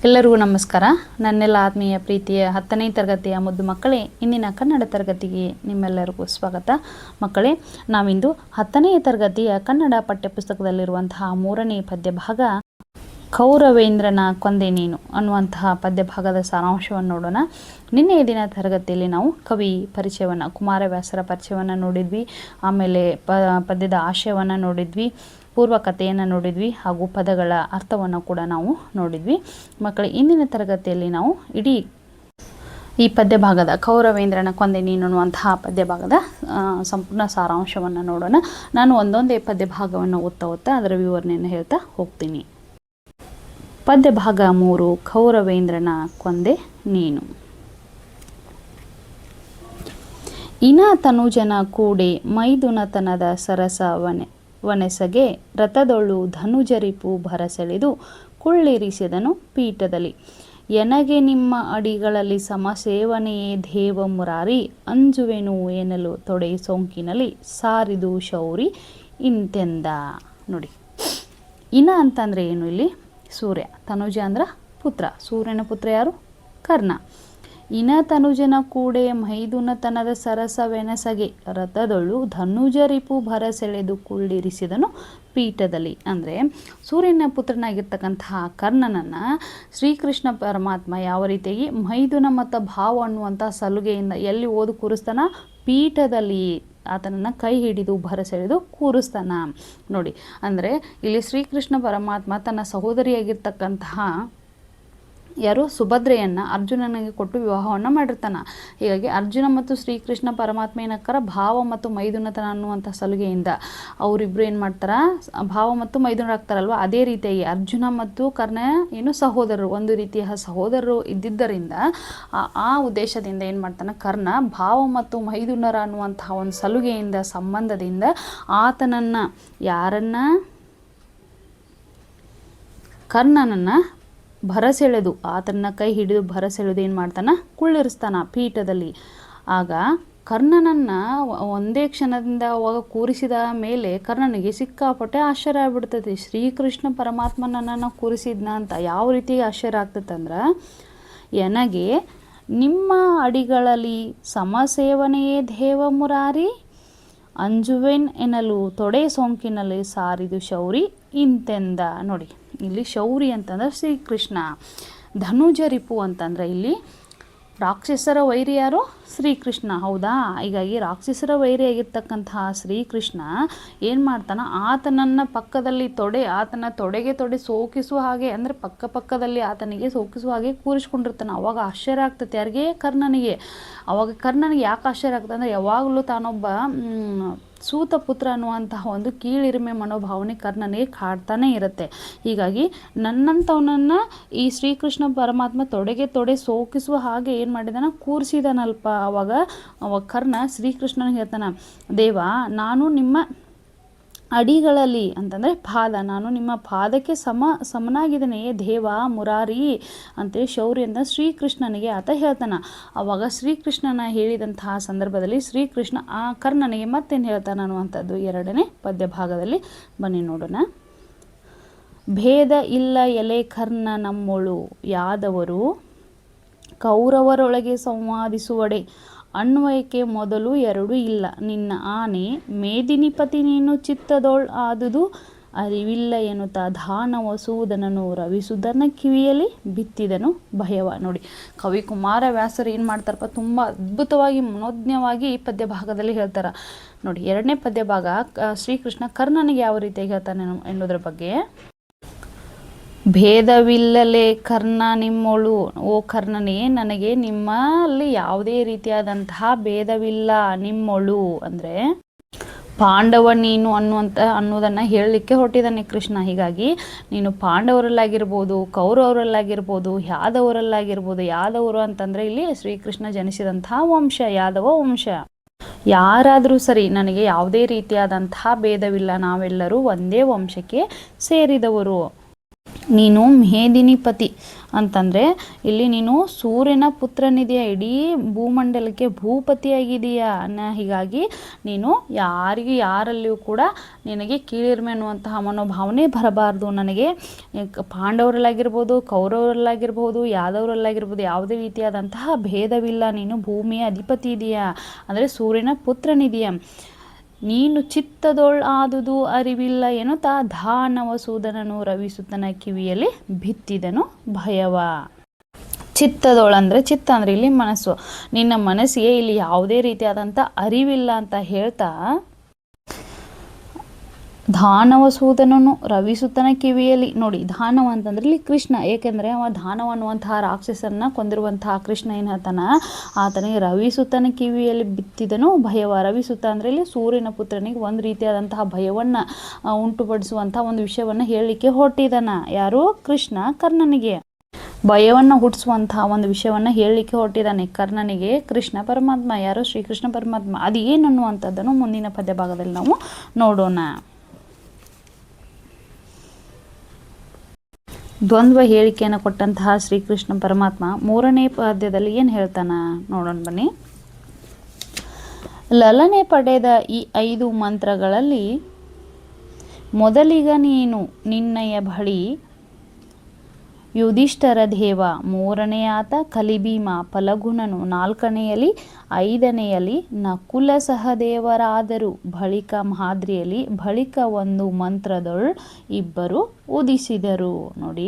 ಎಲ್ಲರಿಗೂ ನಮಸ್ಕಾರ. ನನ್ನೆಲ್ಲ ಆತ್ಮೀಯ ಪ್ರೀತಿಯ 10ನೇ ತರಗತಿಯ ಮುದ್ದು ಮಕ್ಕಳೇ, ಇಂದಿನ ಕನ್ನಡ ತರಗತಿಗೆ ನಿಮ್ಮೆಲ್ಲರಿಗೂ ಸ್ವಾಗತ. ಮಕ್ಕಳೇ, ನಾವಿಂದು 10ನೇ ತರಗತಿಯ ಕನ್ನಡ ಪಠ್ಯಪುಸ್ತಕದಲ್ಲಿರುವಂತಹ 3ನೇ ಪದ್ಯ ಭಾಗ ಕೌರವೇಂದ್ರನ ಕೊಂದೆ ನೀನು ಅನ್ನುವಂತಹ ಪದ್ಯ ಭಾಗದ ಸಾರಾಂಶವನ್ನು ನೋಡೋಣ. ನಿನ್ನೆಯ ದಿನ ತರಗತಿಯಲ್ಲಿ ನಾವು ಕವಿ ಪರಿಚಯವನ್ನು, ಕುಮಾರವ್ಯಾಸರ ಪರಿಚಯವನ್ನು ನೋಡಿದ್ವಿ. ಆಮೇಲೆ ಪದ್ಯದ ಆಶಯವನ್ನು ನೋಡಿದ್ವಿ, ಪೂರ್ವ ಕಥೆಯನ್ನು ನೋಡಿದ್ವಿ, ಹಾಗೂ ಪದಗಳ ಅರ್ಥವನ್ನು ಕೂಡ ನಾವು ನೋಡಿದ್ವಿ. ಮಕ್ಕಳೇ, ಇಂದಿನ ತರಗತಿಯಲ್ಲಿ ನಾವು ಇಡೀ ಈ ಪದ್ಯ ಭಾಗದ ಕೌರವೇಂದ್ರನ ಕೊಂದೆ ನೀನು ಅನ್ನುವಂತಹ ಪದ್ಯ ಭಾಗದ ಸಂಪೂರ್ಣ ಸಾರಾಂಶವನ್ನು ನೋಡೋಣ. ನಾನು ಒಂದೊಂದೇ ಪದ್ಯ ಭಾಗವನ್ನು ಓದ್ತಾ ಅದರ ವಿವರಣೆಯನ್ನು ಹೇಳ್ತಾ ಹೋಗ್ತೀನಿ. ಪದ್ಯ ಭಾಗ 3, ಕೌರವೇಂದ್ರನ ಕೊಂದೆ ನೀನು. ಇನ ತನುಜನ ಕೂಡೆ ಮೈದುನತನದ ಸರಸ ವನೆಸಗೆ ರಥದೊಳು ಧನುಜರಿಪು ಭರಸೆಳೆದು ಕುಳ್ಳಿರಿಸಿದನು ಪೀಠದಲ್ಲಿ. ಎನಗೆ ನಿಮ್ಮ ಅಡಿಗಳಲ್ಲಿ ಸಮಸೇವನೆಯೇ ದೇವ ಮುರಾರಿ, ಅಂಜುವೆನು ಎನ್ನಲು ತೊಡೆ ಸೋಂಕಿನಲ್ಲಿ ಸಾರಿದು ಶೌರಿ ಇಂತೆಂದ. ನೋಡಿ, ಇನ ಅಂತಂದರೆ ಏನು? ಇಲ್ಲಿ ಸೂರ್ಯ, ತನುಜ ಅಂದ್ರೆ ಪುತ್ರ. ಸೂರ್ಯನ ಪುತ್ರ ಯಾರು? ಕರ್ಣ. ಇನ ತನುಜನ ಕೂಡೆ ಮೈದುನತನದ ಸರಸವೆನಸಗೆ ರಥದೊಳು ಧನುಜರಿಪು ಭರಸೆಳೆದು ಕುಳ್ಳಿರಿಸಿದನು ಪೀಠದಲ್ಲಿ. ಅಂದರೆ ಸೂರ್ಯನ ಪುತ್ರನಾಗಿರ್ತಕ್ಕಂತಹ ಕರ್ಣನನ್ನು ಶ್ರೀಕೃಷ್ಣ ಪರಮಾತ್ಮ ಯಾವ ರೀತಿಯಾಗಿ ಮೈದುನ ಮತ್ತು ಭಾವ ಅನ್ನುವಂಥ ಸಲುಗೆಯಿಂದ ಎಲ್ಲಿ ಓದು ಕೂರಿಸ್ತಾನ? ಪೀಠದಲ್ಲಿ ಆತನನ್ನು ಕೈ ಹಿಡಿದು ಭರಸೆಳೆದು ಕೂರಿಸ್ತಾನ. ನೋಡಿ, ಅಂದರೆ ಇಲ್ಲಿ ಶ್ರೀಕೃಷ್ಣ ಪರಮಾತ್ಮ ತನ್ನ ಸಹೋದರಿಯಾಗಿರ್ತಕ್ಕಂತಹ ಯಾರು? ಸುಭದ್ರೆಯನ್ನು ಅರ್ಜುನನಿಗೆ ಕೊಟ್ಟು ವಿವಾಹವನ್ನು ಮಾಡಿರ್ತಾನೆ. ಹೀಗಾಗಿ ಅರ್ಜುನ ಮತ್ತು ಶ್ರೀಕೃಷ್ಣ ಪರಮಾತ್ಮ ಏನಕ್ಕಾರ ಭಾವ ಮತ್ತು ಮೈದುನತನ ಅನ್ನುವಂಥ ಸಲುಗೆಯಿಂದ ಅವರಿಬ್ಬರು ಏನು ಮಾಡ್ತಾರೆ? ಭಾವ ಮತ್ತು ಮೈದುನರಾಗ್ತಾರಲ್ವ. ಅದೇ ರೀತಿಯಾಗಿ ಅರ್ಜುನ ಮತ್ತು ಕರ್ಣ ಏನು ಸಹೋದರರು, ಒಂದು ರೀತಿಯ ಸಹೋದರರು ಇದ್ದಿದ್ದರಿಂದ ಆ ಉದ್ದೇಶದಿಂದ ಏನು ಮಾಡ್ತಾನೆ? ಕರ್ಣ ಭಾವ ಮತ್ತು ಮೈದುನರ ಅನ್ನುವಂತಹ ಒಂದು ಸಲುಗೆಯಿಂದ, ಸಂಬಂಧದಿಂದ ಆತನನ್ನು, ಯಾರನ್ನ? ಕರ್ಣನನ್ನು ಭರಸೆಳೆದು, ಆತನ ಕೈ ಹಿಡಿದು ಭರಸೆಳೆದು ಏನು ಮಾಡ್ತಾನೆ? ಕುಳ್ಳಿರಿಸ್ತಾನ ಪೀಠದಲ್ಲಿ. ಆಗ ಕರ್ಣನನ್ನು ಒಂದೇ ಕ್ಷಣದಿಂದ ಅವಾಗ ಕೂರಿಸಿದ ಮೇಲೆ ಕರ್ಣನಿಗೆ ಸಿಕ್ಕಾಪಟ್ಟೆ ಆಶ್ಚರ್ಯ ಆಗ್ಬಿಡ್ತೈತಿ. ಶ್ರೀಕೃಷ್ಣ ಪರಮಾತ್ಮನನ್ನು ಕೂರಿಸಿದ್ನ ಅಂತ ಯಾವ ರೀತಿ ಆಶ್ಚರ್ಯ ಆಗ್ತೈತಂದ್ರೆ, ಎನಗೆ ನಿಮ್ಮ ಅಡಿಗಳಲ್ಲಿ ಸಮಸೇವನೆಯೇ ದೇವ ಮುರಾರಿ, ಅಂಜುವೆನ್ ಎನ್ನಲು ತೊಡೆ ಸೋಂಕಿನಲ್ಲಿ ಸಾರಿದು ಶೌರಿ ಇಂತೆಂದ. ನೋಡಿ, ಇಲ್ಲಿ ಶೌರಿ ಅಂತಂದ್ರೆ ಶ್ರೀಕೃಷ್ಣ. ಧನುಜರಿಪು ಅಂತಂದ್ರೆ ಇಲ್ಲಿ ರಾಕ್ಷಸರ ವೈರಿ ಯಾರು? ಶ್ರೀಕೃಷ್ಣ. ಹೌದಾ? ಹೀಗಾಗಿ ರಾಕ್ಷಸರ ವೈರಿಯಾಗಿರ್ತಕ್ಕಂತಹ ಶ್ರೀಕೃಷ್ಣ ಏನು ಮಾಡ್ತಾನೆ? ಆತನನ್ನು ಪಕ್ಕದಲ್ಲಿ ಆತನ ತೊಡೆಗೆ ತೊಡೆ ಸೋಕಿಸುವ ಹಾಗೆ, ಅಂದರೆ ಪಕ್ಕದಲ್ಲಿ ಆತನಿಗೆ ಸೋಕಿಸುವ ಹಾಗೆ ಕೂರಿಸ್ಕೊಂಡಿರ್ತಾನೆ. ಅವಾಗ ಆಶ್ಚರ್ಯ ಆಗ್ತದೆ ಯಾರಿಗೆ? ಕರ್ಣನಿಗೆ. ಅವಾಗ ಕರ್ಣನಿಗೆ ಯಾಕೆ ಆಶ್ಚರ್ಯ ಆಗ್ತದೆ ಅಂದರೆ, ಯಾವಾಗಲೂ ತಾನೊಬ್ಬ ಸೂತ ಪುತ್ರ ಅನ್ನುವಂತಹ ಒಂದು ಕೀಳಿರಿಮೆ ಮನೋಭಾವನೆ ಕರ್ಣನಿಗೆ ಕಾಡ್ತಾನೆ ಇರುತ್ತೆ. ಹೀಗಾಗಿ ನನ್ನಂಥವನನ್ನು ಈ ಶ್ರೀಕೃಷ್ಣ ಪರಮಾತ್ಮ ತೊಡೆಗೆ ತೊಡೆ ಸೋಕಿಸುವ ಹಾಗೆ ಏನು ಮಾಡಿದಾನ? ಕೂರಿಸಿದಾನಲ್ಪ. ಅವಾಗ ಕರ್ಣ ಶ್ರೀಕೃಷ್ಣನಿಗೆ ಹೇಳ್ತಾನೆ, ದೇವ, ನಾನು ನಿಮ್ಮ ಅಡಿಗಳಲ್ಲಿ ಅಂತಂದರೆ ಪಾದ, ನಾನು ನಿಮ್ಮ ಪಾದಕ್ಕೆ ಸಮನಾಗಿದ್ದೇನೆ ದೇವ ಮುರಾರಿ ಅಂತೇಳಿ ಶೌರ್ಯ ಅಂತ ಶ್ರೀಕೃಷ್ಣನಿಗೆ ಆತ ಹೇಳ್ತಾನೆ. ಆವಾಗ ಶ್ರೀಕೃಷ್ಣನ ಹೇಳಿದಂತಹ ಸಂದರ್ಭದಲ್ಲಿ ಶ್ರೀಕೃಷ್ಣ ಆ ಕರ್ಣನಿಗೆ ಮತ್ತೇನು ಹೇಳ್ತಾನೆ ಅನ್ನುವಂಥದ್ದು 2ನೇ ಪದ್ಯ ಭಾಗದಲ್ಲಿ ಬನ್ನಿ ನೋಡೋಣ. ಭೇದ ಇಲ್ಲ ಎಲೆ ಕರ್ಣ ನಮ್ಮೊಳು ಯಾದವರು, ಕೌರವರೊಳಗೆ ಸಂವಾದಿಸುವಡೆ ಅನ್ವಯಕ್ಕೆ ಮೊದಲು 2 ಇಲ್ಲ. ನಿನ್ನ ಆನೆ ಮೇದಿನಿಪತಿ ನೀನು ಚಿತ್ತದೋಳ್ ಆದುದು ಅರಿವಿಲ್ಲ ಎನ್ನುತ್ತಾ ದಾನವ ಸೂದನನು ರವಿಸುಧನ ಕಿವಿಯಲ್ಲಿ ಬಿತ್ತಿದನು ಭಯವ. ನೋಡಿ, ಕವಿ ಕುಮಾರವ್ಯಾಸರು ಏನು ಮಾಡ್ತಾರಪ್ಪ, ತುಂಬ ಅದ್ಭುತವಾಗಿ ಮನೋಜ್ಞವಾಗಿ ಈ ಪದ್ಯ ಭಾಗದಲ್ಲಿ ಹೇಳ್ತಾರೆ. ನೋಡಿ, 2ನೇ ಪದ್ಯ ಭಾಗ ಶ್ರೀಕೃಷ್ಣ ಕರ್ಣನಿಗೆ ಯಾವ ರೀತಿಯಾಗಿ ಹೇಳ್ತಾನೆ ಎನ್ನುವುದರ ಬಗ್ಗೆ. ಭೇದವಿಲ್ಲಲೇ ಕರ್ಣ ನಿಮ್ಮೊಳು, ಓ ಕರ್ಣನೇ, ನನಗೆ ನಿಮ್ಮಲ್ಲಿ ಯಾವುದೇ ರೀತಿಯಾದಂತಹ ಭೇದವಿಲ್ಲ. ನಿಮ್ಮೊಳು ಅಂದರೆ ಪಾಂಡವ ನೀನು ಅನ್ನೋದನ್ನು ಹೇಳಲಿಕ್ಕೆ ಹೊರಟಿದ್ದಾನೆ ಕೃಷ್ಣ. ಹೀಗಾಗಿ ನೀನು ಪಾಂಡವರಲ್ಲಾಗಿರ್ಬೋದು, ಕೌರವರಲ್ಲಾಗಿರ್ಬೋದು, ಯಾದವರಲ್ಲಾಗಿರ್ಬೋದು. ಯಾದವರು ಅಂತಂದರೆ ಇಲ್ಲಿ ಶ್ರೀಕೃಷ್ಣ ಜನಿಸಿದಂತಹ ವಂಶ, ಯಾದವ ವಂಶ. ಯಾರಾದರೂ ಸರಿ, ನನಗೆ ಯಾವುದೇ ರೀತಿಯಾದಂತಹ ಭೇದವಿಲ್ಲ. ನಾವೆಲ್ಲರೂ ಒಂದೇ ವಂಶಕ್ಕೆ ಸೇರಿದವರು. ನೀನು ಮೇದಿನಿಪತಿ ಅಂತಂದರೆ ಇಲ್ಲಿ ನೀನು ಸೂರ್ಯನ ಪುತ್ರನಿದೆಯಾ, ಇಡೀ ಭೂಮಂಡಲಕ್ಕೆ ಭೂಪತಿಯಾಗಿದೆಯಾ ಹೀಗಾಗಿ ನೀನು ಯಾರಲ್ಲಿಯೂ ಕೂಡ ನಿನಗೆ ಕೀಳಿರಿಮೆ ಅನ್ನುವಂತಹ ಮನೋಭಾವನೆ ಬರಬಾರ್ದು. ನನಗೆ ಪಾಂಡವರಲ್ಲಾಗಿರ್ಬೋದು, ಕೌರವರಲ್ಲಾಗಿರ್ಬೋದು, ಯಾದವರಲ್ಲಾಗಿರ್ಬೋದು ಯಾವುದೇ ರೀತಿಯಾದಂತಹ ಭೇದವಿಲ್ಲ. ನೀನು ಭೂಮಿಯ ಅಧಿಪತಿ ಇದೆಯಾ ಅಂದರೆ ಸೂರ್ಯನ ಪುತ್ರನಿದೆಯಾ. ನೀನು ಚಿತ್ತದೊಳ್ ಆದುದು ಅರಿವಿಲ್ಲ ಎನ್ನುತ್ತಾ ದಾನವಸೂದನನು ರವಿಸುತನ ಕಿವಿಯಲ್ಲಿ ಬಿತ್ತಿದನು ಭಯವ. ಚಿತ್ತದೊಳಂದರೆ ಚಿತ್ತ ಅಂದರೆ ಇಲ್ಲಿ ಮನಸ್ಸು. ನಿನ್ನ ಮನಸ್ಸಿಗೆ ಇಲ್ಲಿ ಯಾವುದೇ ರೀತಿಯಾದಂಥ ಅರಿವಿಲ್ಲ ಅಂತ ಹೇಳ್ತಾ ದಾನವಸೂದನನು ರವಿಸುತನ ಕಿವಿಯಲ್ಲಿ. ನೋಡಿ, ದಾನವ ಅಂತಂದ್ರೆ ಇಲ್ಲಿ ಕೃಷ್ಣ, ಏಕೆಂದರೆ ಅವ ದಾನವ ಅನ್ನುವಂತಹ ರಾಕ್ಷಸನ್ನ ಕೊಂದಿರುವಂತಹ ಕೃಷ್ಣ ಏನು ಹೇಳ್ತಾನ, ಆತನಿಗೆ ರವಿಸುತನ ಕಿವಿಯಲ್ಲಿ ಬಿತ್ತಿದನು ಭಯವ. ರವಿಸುತ ಅಂದರೆ ಇಲ್ಲಿ ಸೂರ್ಯನ ಪುತ್ರನಿಗೆ ಒಂದು ರೀತಿಯಾದಂತಹ ಭಯವನ್ನು ಉಂಟುಪಡಿಸುವಂತಹ ಒಂದು ವಿಷಯವನ್ನು ಹೇಳಲಿಕ್ಕೆ ಹೊರಟಿದ್ದಾನ. ಯಾರು? ಕೃಷ್ಣ ಕರ್ಣನಿಗೆ ಭಯವನ್ನು ಹುಟ್ಟಿಸುವಂತಹ ಒಂದು ವಿಷಯವನ್ನು ಹೇಳಲಿಕ್ಕೆ ಹೊರಟಿದ್ದಾನೆ ಕರ್ಣನಿಗೆ ಕೃಷ್ಣ ಪರಮಾತ್ಮ. ಯಾರು? ಶ್ರೀಕೃಷ್ಣ ಪರಮಾತ್ಮ. ಅದು ಏನು ಅನ್ನುವಂಥದ್ದನ್ನು ಮುಂದಿನ ಪದ್ಯ ಭಾಗದಲ್ಲಿ ನಾವು ನೋಡೋಣ. ದ್ವಂದ್ವ ಹೇಳಿಕೆಯನ್ನು ಕೊಟ್ಟಂತಹ ಶ್ರೀಕೃಷ್ಣ ಪರಮಾತ್ಮ ಮೂರನೇ ಪದ್ಯದಲ್ಲಿ ಏನು ಹೇಳ್ತಾನ ನೋಡೋಣ ಬನ್ನಿ. ಲಲನೆ ಪಡೆದ ಈ 5 ಮಂತ್ರಗಳಲ್ಲಿ ಮೊದಲಿಗ ನೀನು ನಿನ್ನಯ ಬಳಿ ಯುಧಿಷ್ಠರ ದೇವ, ಮೂರನೆಯಾತ ಕಲಿಭೀಮ ಫಲಗುಣನು, ನಾಲ್ಕನೆಯಲ್ಲಿ 5ನೆಯಲ್ಲಿ ನಕುಲ ಸಹದೇವರಾದರು, ಬಳಿಕ ಮಾದ್ರಿಯಲ್ಲಿ, ಬಳಿಕ ಒಂದು ಮಂತ್ರದೊಳ್ ಇಬ್ಬರು ಉದಿಸಿದರು. ನೋಡಿ,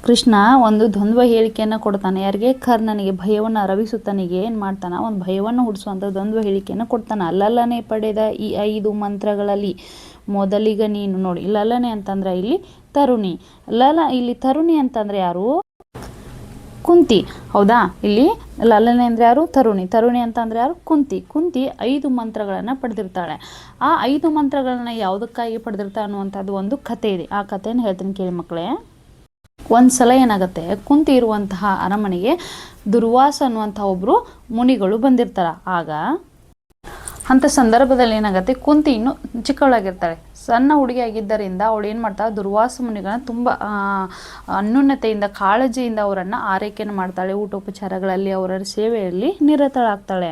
ಕೃಷ್ಣ ಒಂದು ದ್ವಂದ್ವ ಹೇಳಿಕೆಯನ್ನು ಕೊಡ್ತಾನೆ. ಯಾರಿಗೆ? ಕರ್ಣನಿಗೆ. ಭಯವನ್ನು ರವಿಸುತನಿಗೆ ಏನು ಮಾಡ್ತಾನೆ, ಒಂದು ಭಯವನ್ನು ಹುಟ್ಟಿಸುವಂಥ ದ್ವಂದ್ವ ಹೇಳಿಕೆಯನ್ನು ಕೊಡ್ತಾನೆ. ಲಲನೆ ಪಡೆದ ಈ 5 ಮಂತ್ರಗಳಲ್ಲಿ ಮೊದಲಿಗ ನೀನು. ನೋಡಿ, ಲಲನೆ ಅಂತಂದ್ರೆ ಇಲ್ಲಿ ತರುಣಿ. ಇಲ್ಲಿ ತರುಣಿ ಅಂತಂದ್ರೆ ಯಾರು? ಕುಂತಿ. ಹೌದಾ? ಇಲ್ಲಿ ಲಲನೆ ಅಂದ್ರೆ ಯಾರು? ತರುಣಿ. ತರುಣಿ ಅಂತಂದ್ರೆ ಯಾರು? ಕುಂತಿ. ಕುಂತಿ 5 ಮಂತ್ರಗಳನ್ನು ಪಡೆದಿರ್ತಾಳೆ. ಆ 5 ಮಂತ್ರಗಳನ್ನ ಯಾವುದಕ್ಕಾಗಿ ಪಡೆದಿರ್ತಾಳೆ ಅನ್ನುವಂಥದ್ದು ಒಂದು ಕಥೆ ಇದೆ. ಆ ಕಥೆಯನ್ನು ಹೇಳ್ತೀನಿ ಕೇಳಿ ಮಕ್ಕಳೇ. ಒಂದ್ಸಲ ಏನಾಗುತ್ತೆ, ಕುಂತಿ ಇರುವಂತಹ ಅರಮನೆಗೆ ದುರ್ವಾಸ ಅನ್ನುವಂತಹ ಒಬ್ರು ಮುನಿಗಳು ಬಂದಿರ್ತಾರ. ಆಗ ಅಂಥ ಸಂದರ್ಭದಲ್ಲಿ ಏನಾಗುತ್ತೆ, ಕುಂತಿ ಇನ್ನೂ ಚಿಕ್ಕವಳಾಗಿರ್ತಾಳೆ. ಸಣ್ಣ ಹುಡುಗಿ ಆಗಿದ್ದರಿಂದ ಅವಳು ಏನು ಮಾಡ್ತಾಳೆ, ದುರ್ವಾಸ ಮುನಿಗಳನ್ನ ತುಂಬ ಅನ್ಯೂನ್ಯತೆಯಿಂದ ಕಾಳಜಿಯಿಂದ ಅವರನ್ನು ಆರೈಕೆಯನ್ನು ಮಾಡ್ತಾಳೆ. ಊಟೋಪಚಾರಗಳಲ್ಲಿ ಅವರ ಸೇವೆಯಲ್ಲಿ ನಿರತಳಾಗ್ತಾಳೆ.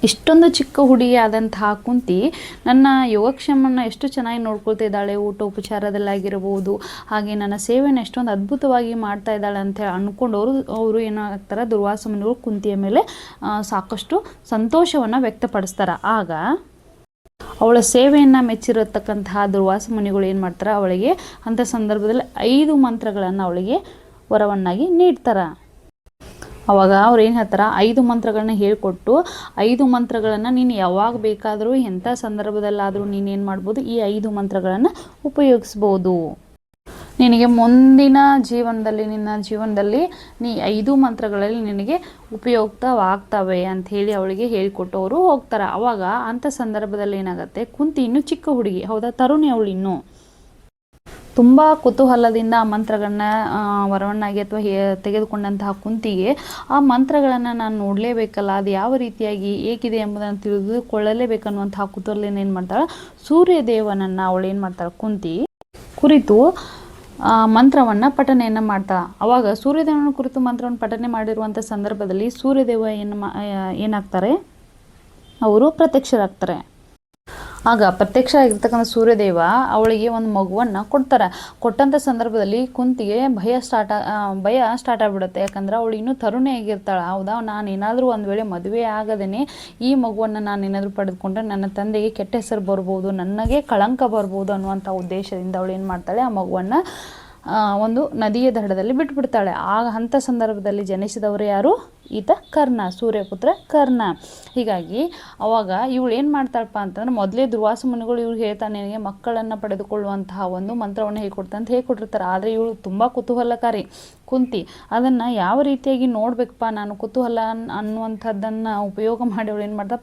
ಇಷ್ಟೊಂದು ಚಿಕ್ಕ ಹುಡುಗಿ ಆದಂತಹ ಕುಂತಿ ನನ್ನ ಯೋಗಕ್ಷೇಮವನ್ನು ಎಷ್ಟು ಚೆನ್ನಾಗಿ ನೋಡ್ಕೊಳ್ತಾ ಇದ್ದಾಳೆ, ಊಟೋಪಚಾರದಲ್ಲಾಗಿರ್ಬೋದು, ಹಾಗೆ ನನ್ನ ಸೇವೆಯನ್ನು ಎಷ್ಟೊಂದು ಅದ್ಭುತವಾಗಿ ಮಾಡ್ತಾ ಇದ್ದಾಳೆ ಅಂತ ಅಂದ್ಕೊಂಡು ಅವರು ಏನಾಗ್ತಾರೆ, ದುರ್ವಾಸ ಮುನಿಗಳು ಕುಂತಿಯ ಮೇಲೆ ಸಾಕಷ್ಟು ಸಂತೋಷವನ್ನು ವ್ಯಕ್ತಪಡಿಸ್ತಾರೆ. ಆಗ ಅವಳ ಸೇವೆಯನ್ನು ಮೆಚ್ಚಿರತಕ್ಕಂತಹ ದುರ್ವಾಸ ಮುನಿಗಳು ಏನು ಮಾಡ್ತಾರೆ, ಅವಳಿಗೆ ಅಂಥ ಸಂದರ್ಭದಲ್ಲಿ 5 ಮಂತ್ರಗಳನ್ನು ಅವಳಿಗೆ ವರವನ್ನಾಗಿ ನೀಡ್ತಾರೆ. ಅವಾಗ ಅವ್ರು ಏನು ಹೇಳ್ತಾರೆ, 5 ಮಂತ್ರಗಳನ್ನ ಹೇಳಿಕೊಟ್ಟು 5 ಮಂತ್ರಗಳನ್ನು ನೀನು ಯಾವಾಗ ಬೇಕಾದರೂ ಎಂಥ ಸಂದರ್ಭದಲ್ಲಾದರೂ ನೀನೇನು ಮಾಡ್ಬೋದು, ಈ 5 ಮಂತ್ರಗಳನ್ನು ಉಪಯೋಗಿಸ್ಬೋದು. ನಿನಗೆ ಮುಂದಿನ ಜೀವನದಲ್ಲಿ, ನಿನ್ನ ಜೀವನದಲ್ಲಿ ನೀ 5 ಮಂತ್ರಗಳಲ್ಲಿ ನಿನಗೆ ಉಪಯುಕ್ತವಾಗ್ತವೆ ಅಂಥೇಳಿ ಅವಳಿಗೆ ಹೇಳಿಕೊಟ್ಟು ಅವರು ಹೋಗ್ತಾರೆ. ಅವಾಗ ಅಂಥ ಸಂದರ್ಭದಲ್ಲಿ ಏನಾಗುತ್ತೆ, ಕುಂತಿ ಇನ್ನೂ ಚಿಕ್ಕ ಹುಡುಗಿ, ಹೌದಾ, ತರುಣಿ ಅವಳು ಇನ್ನೂ ತುಂಬ ಕುತೂಹಲದಿಂದ ಆ ಮಂತ್ರಗಳನ್ನ ವರವನ್ನಾಗಿ ಅಥವಾ ತೆಗೆದುಕೊಂಡಂತಹ ಕುಂತಿಗೆ ಆ ಮಂತ್ರಗಳನ್ನು ನಾನು ನೋಡಲೇಬೇಕಲ್ಲ, ಅದು ಯಾವ ರೀತಿಯಾಗಿ ಏಕಿದೆ ಎಂಬುದನ್ನು ತಿಳಿದುಕೊಳ್ಳಲೇಬೇಕನ್ನುವಂತಹ ಕುತೂಹಲದಿಂದ ಏನು ಮಾಡ್ತಾಳೆ, ಸೂರ್ಯದೇವನನ್ನು ಅವಳು ಏನು ಮಾಡ್ತಾಳೆ, ಕುಂತಿ ಕುರಿತು ಮಂತ್ರವನ್ನು ಪಠನೆಯನ್ನು ಮಾಡ್ತಾಳೆ. ಅವಾಗ ಸೂರ್ಯದೇವನ ಕುರಿತು ಮಂತ್ರವನ್ನು ಪಠನೆ ಮಾಡಿರುವಂಥ ಸಂದರ್ಭದಲ್ಲಿ ಸೂರ್ಯದೇವ ಏನಾಗ್ತಾರೆ, ಅವರು ಪ್ರತ್ಯಕ್ಷರಾಗ್ತಾರೆ. ಆಗ ಪ್ರತ್ಯಕ್ಷ ಆಗಿರ್ತಕ್ಕಂಥ ಸೂರ್ಯದೇವ ಅವಳಿಗೆ ಒಂದು ಮಗುವನ್ನು ಕೊಡ್ತಾರೆ. ಕೊಟ್ಟಂಥ ಸಂದರ್ಭದಲ್ಲಿ ಕುಂತಿಗೆ ಭಯ ಸ್ಟಾರ್ಟ್ ಆಗಿಬಿಡುತ್ತೆ. ಯಾಕಂದ್ರೆ ಅವಳು ಇನ್ನೂ ತರುಣಿ ಆಗಿರ್ತಾಳೆ. ಹೌದಾ, ನಾನು ಏನಾದರೂ ಒಂದು ವೇಳೆ ಮದುವೆ ಆಗದೇ ಈ ಮಗುವನ್ನು ನಾನು ಏನಾದರೂ ಪಡೆದುಕೊಂಡ್ರೆ ನನ್ನ ತಂದೆಗೆ ಕೆಟ್ಟ ಹೆಸರು ಬರ್ಬೋದು, ನನಗೆ ಕಳಂಕ ಬರ್ಬೋದು ಅನ್ನುವಂಥ ಉದ್ದೇಶದಿಂದ ಅವಳು ಏನು ಮಾಡ್ತಾಳೆ, ಆ ಮಗುವನ್ನು ಒಂದು ನದಿಯ ದಡದಲ್ಲಿ ಬಿಟ್ಬಿಡ್ತಾಳೆ. ಆಗ ಅಂಥ ಸಂದರ್ಭದಲ್ಲಿ ಜನಿಸಿದವರು ಯಾರು, ಈತ ಕರ್ಣ, ಸೂರ್ಯಪುತ್ರ ಕರ್ಣ. ಹೀಗಾಗಿ ಅವಾಗ ಇವಳು ಏನು ಮಾಡ್ತಾಳಪ್ಪ ಅಂತಂದ್ರೆ, ಮೊದಲೇ ದುರ್ವಾಸ ಮುನಿಗಳು ಇವ್ರಿಗೆ ಹೇಳ್ತಾನೆ, ನಿನಗೆ ಮಕ್ಕಳನ್ನು ಪಡೆದುಕೊಳ್ಳುವಂತಹ ಒಂದು ಮಂತ್ರವನ್ನು ಹೇಳ್ಕೊಟ್ಟಿರ್ತಾರೆ. ಆದರೆ ಇವಳು ತುಂಬ ಕುತೂಹಲಕಾರಿ ಕುಂತಿ. ಅದನ್ನು ಯಾವ ರೀತಿಯಾಗಿ ನೋಡಬೇಕಪ್ಪ ನಾನು, ಕುತೂಹಲ ಅನ್ನುವಂಥದ್ದನ್ನು ಉಪಯೋಗ ಮಾಡಿ ಅವಳು ಏನು ಮಾಡ್ತಾ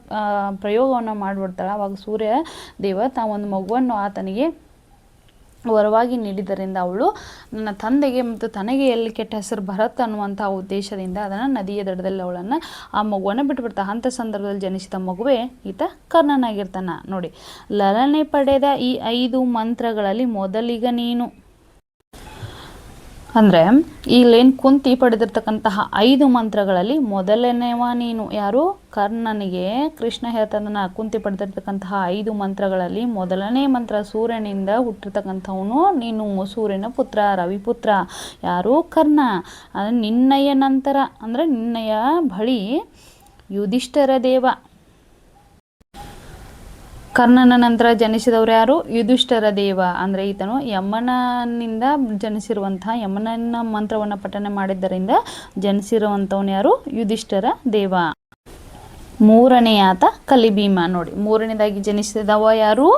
ಪ್ರಯೋಗವನ್ನು ಮಾಡಿಬಿಡ್ತಾಳೆ. ಅವಾಗ ಸೂರ್ಯ ದೇವ ಒಂದು ಮಗುವನ್ನು ಆತನಿಗೆ ವರವಾಗಿ ನೀಡಿದ್ದರಿಂದ ಅವಳು ನನ್ನ ತಂದೆಗೆ ಮತ್ತು ತನಗೆ ಎಲ್ಲಿ ಕೆಟ್ಟ ಹೆಸರು ಬರುತ್ತೆ ಅನ್ನುವಂಥ ಉದ್ದೇಶದಿಂದ ಅದನ್ನು ನದಿಯ ದಡದಲ್ಲಿ ಅವಳನ್ನು ಆ ಮಗುವನ್ನು ಬಿಟ್ಬಿಡ್ತಾಳೆ. ಅಂಥ ಸಂದರ್ಭದಲ್ಲಿ ಜನಿಸಿದ ಮಗುವೇ ಈತ ಕರ್ಣನಾಗಿರ್ತಾನೆ. ನೋಡಿ, ಲಲನೆ ಪಡೆದ ಈ 5 ಮಂತ್ರಗಳಲ್ಲಿ ಮೊದಲಿಗ ನೀನು. ಅಂದರೆ ಇಲ್ಲೇನು ಕುಂತಿ ಪಡೆದಿರ್ತಕ್ಕಂತಹ 5 ಮಂತ್ರಗಳಲ್ಲಿ ಮೊದಲನೇವ ನೀನು. ಯಾರು? ಕರ್ಣನಿಗೆ ಕೃಷ್ಣ ಹೇಳ್ತಾನ ಕುಂತಿ ಪಡೆದಿರ್ತಕ್ಕಂತಹ 5 ಮಂತ್ರಗಳಲ್ಲಿ ಮೊದಲನೇ ಮಂತ್ರ ಸೂರ್ಯನಿಂದ ಹುಟ್ಟಿರ್ತಕ್ಕಂಥವನು ನೀನು, ಸೂರ್ಯನ ಪುತ್ರ, ರವಿಪುತ್ರ. ಯಾರು? ಕರ್ಣ. ಅಂದರೆ ನಿನ್ನಯ ನಂತರ, ಅಂದರೆ ನಿನ್ನಯ ಬಳಿ ಯುಧಿಷ್ಠಿರ ದೇವ. ಕರ್ಣನ ನಂತರ ಜನಿಸಿದವರು ಯಾರು? ಯುಧಿಷ್ಠಿರ ದೇವ. ಅಂದರೆ ಈತನು ಯಮನನಿಂದ ಜನಿಸಿರುವಂತಹ, ಯಮನನ ಮಂತ್ರವನ್ನು ಪಠನೆ ಮಾಡಿದ್ದರಿಂದ ಜನಿಸಿರುವಂಥವನು ಯಾರು? ಯುಧಿಷ್ಠಿರ ದೇವ. 3ನೇಯಾತ ಕಲಿಭೀಮ. ನೋಡಿ, 3ನೇದಾಗಿ ಜನಿಸಿದವ ಯಾರು?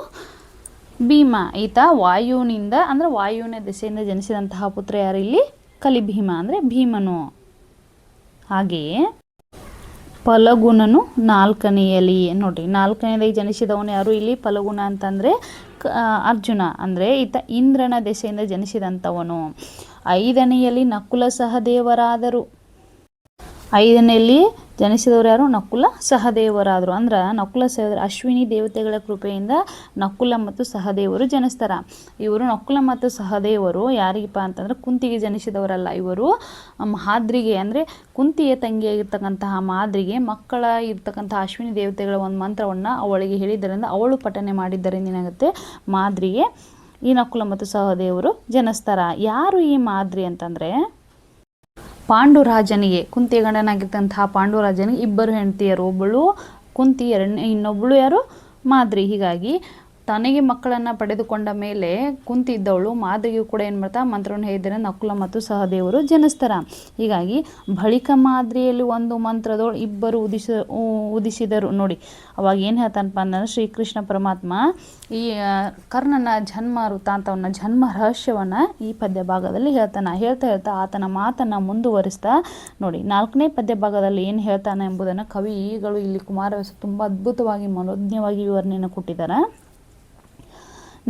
ಭೀಮ. ಈತ ವಾಯುವಿನಿಂದ, ಅಂದರೆ ವಾಯುವಿನ ದಿಸೆಯಿಂದ ಜನಿಸಿದಂತಹ ಪುತ್ರ ಯಾರು ಇಲ್ಲಿ? ಕಲಿಭೀಮ, ಅಂದರೆ ಭೀಮನು. ಹಾಗೆಯೇ ಫಲಗುಣನು 4ನೇಯಲ್ಲಿ. ನೋಡಿ, 4ನೇದಾಗಿ ಜನಿಸಿದವನು ಯಾರು ಇಲ್ಲಿ? ಫಲಗುಣ ಅಂತಂದರೆ ಅರ್ಜುನ. ಅಂದರೆ ಈತ ಇಂದ್ರನ ದೆಸೆಯಿಂದ ಜನಿಸಿದಂಥವನು. 5ನೇಯಲ್ಲಿ ನಕುಲ ಸಹದೇವರಾದರು. 5ನೇಯಲ್ಲಿ ಜನಿಸಿದವರು ಯಾರು? ನಕುಲ ಸಹದೇವರಾದರು. ಅಂದ್ರೆ ನಕುಲ ಸಹದೇವರು ಅಶ್ವಿನಿ ದೇವತೆಗಳ ಕೃಪೆಯಿಂದ ನಕುಲ ಮತ್ತು ಸಹದೇವರು ಜನಿಸ್ತಾರ. ಇವರು ನಕುಲ ಮತ್ತು ಸಹದೇವರು ಯಾರಿಗಪ್ಪ ಅಂತಂದ್ರೆ ಕುಂತಿಗೆ ಜನಿಸಿದವರಲ್ಲ. ಇವರು ಮಾದ್ರಿಗೆ, ಅಂದರೆ ಕುಂತಿಯ ತಂಗಿಯಾಗಿರ್ತಕ್ಕಂತಹ ಮಾದ್ರಿಗೆ ಮಕ್ಕಳ ಇರ್ತಕ್ಕಂತಹ ಅಶ್ವಿನಿ ದೇವತೆಗಳ ಒಂದು ಮಂತ್ರವನ್ನು ಅವಳಿಗೆ ಹೇಳಿದ್ದರಿಂದ ಅವಳು ಪಠನೆ ಮಾಡಿದ್ದರಿಂದ ಏನಾಗುತ್ತೆ? ಮಾದ್ರಿಗೆ ಈ ನಕುಲ ಮತ್ತು ಸಹದೇವರು ಜನಿಸ್ತಾರ. ಯಾರು ಈ ಮಾದ್ರಿ ಅಂತಂದರೆ ಪಾಂಡುರಾಜನಿಗೆ, ಕುಂತಿಯ ಗಂಡನಾಗಿರ್ತಂತಹ ಪಾಂಡುರಾಜನಿಗೆ 2 ಹೆಂಡತಿಯರು. ಒಬ್ಬಳು ಕುಂತಿ, ಇನ್ನೊಬ್ಬಳು ಯಾರು? ಮಾದ್ರಿ. ಹೀಗಾಗಿ ತನಗೆ ಮಕ್ಕಳನ್ನು ಪಡೆದುಕೊಂಡ ಮೇಲೆ ಕುಂತಿ ಇದ್ದವಳು ಮಾದ್ರಿಗೂ ಕೂಡ ಏನು ಮಾಡ್ತಾ ಮಂತ್ರವನ್ನು ಹೇಳಿದರೆ ನಕುಲ ಮತ್ತು ಸಹದೇವರು ಜನಿಸ್ತಾರ. ಹೀಗಾಗಿ ಬಳಿಕ ಮಾದ್ರಿಯಲ್ಲಿ ಒಂದು ಮಂತ್ರದೋಳು 2 ಉದಿಸಿದರು. ನೋಡಿ, ಅವಾಗ ಏನು ಹೇಳ್ತಾನಪ್ಪ ಅಂದ್ರೆ ಶ್ರೀಕೃಷ್ಣ ಪರಮಾತ್ಮ ಈ ಕರ್ಣನ ಜನ್ಮ ವೃತ್ತಾಂತವನ್ನು, ಜನ್ಮ ರಹಸ್ಯವನ್ನು ಈ ಪದ್ಯ ಭಾಗದಲ್ಲಿ ಹೇಳ್ತಾ ಆತನ ಮಾತನ್ನು ಮುಂದುವರಿಸ್ತಾ ನೋಡಿ 4ನೇ ಪದ್ಯ ಭಾಗದಲ್ಲಿ ಏನು ಹೇಳ್ತಾನೆ ಎಂಬುದನ್ನು ಕವಿಗಳು ಇಲ್ಲಿ ಕುಮಾರವ್ಯಾಸ ತುಂಬ ಅದ್ಭುತವಾಗಿ ಮನೋಜ್ಞವಾಗಿ ವಿವರಣೆಯನ್ನು ಕೊಟ್ಟಿದ್ದಾರೆ.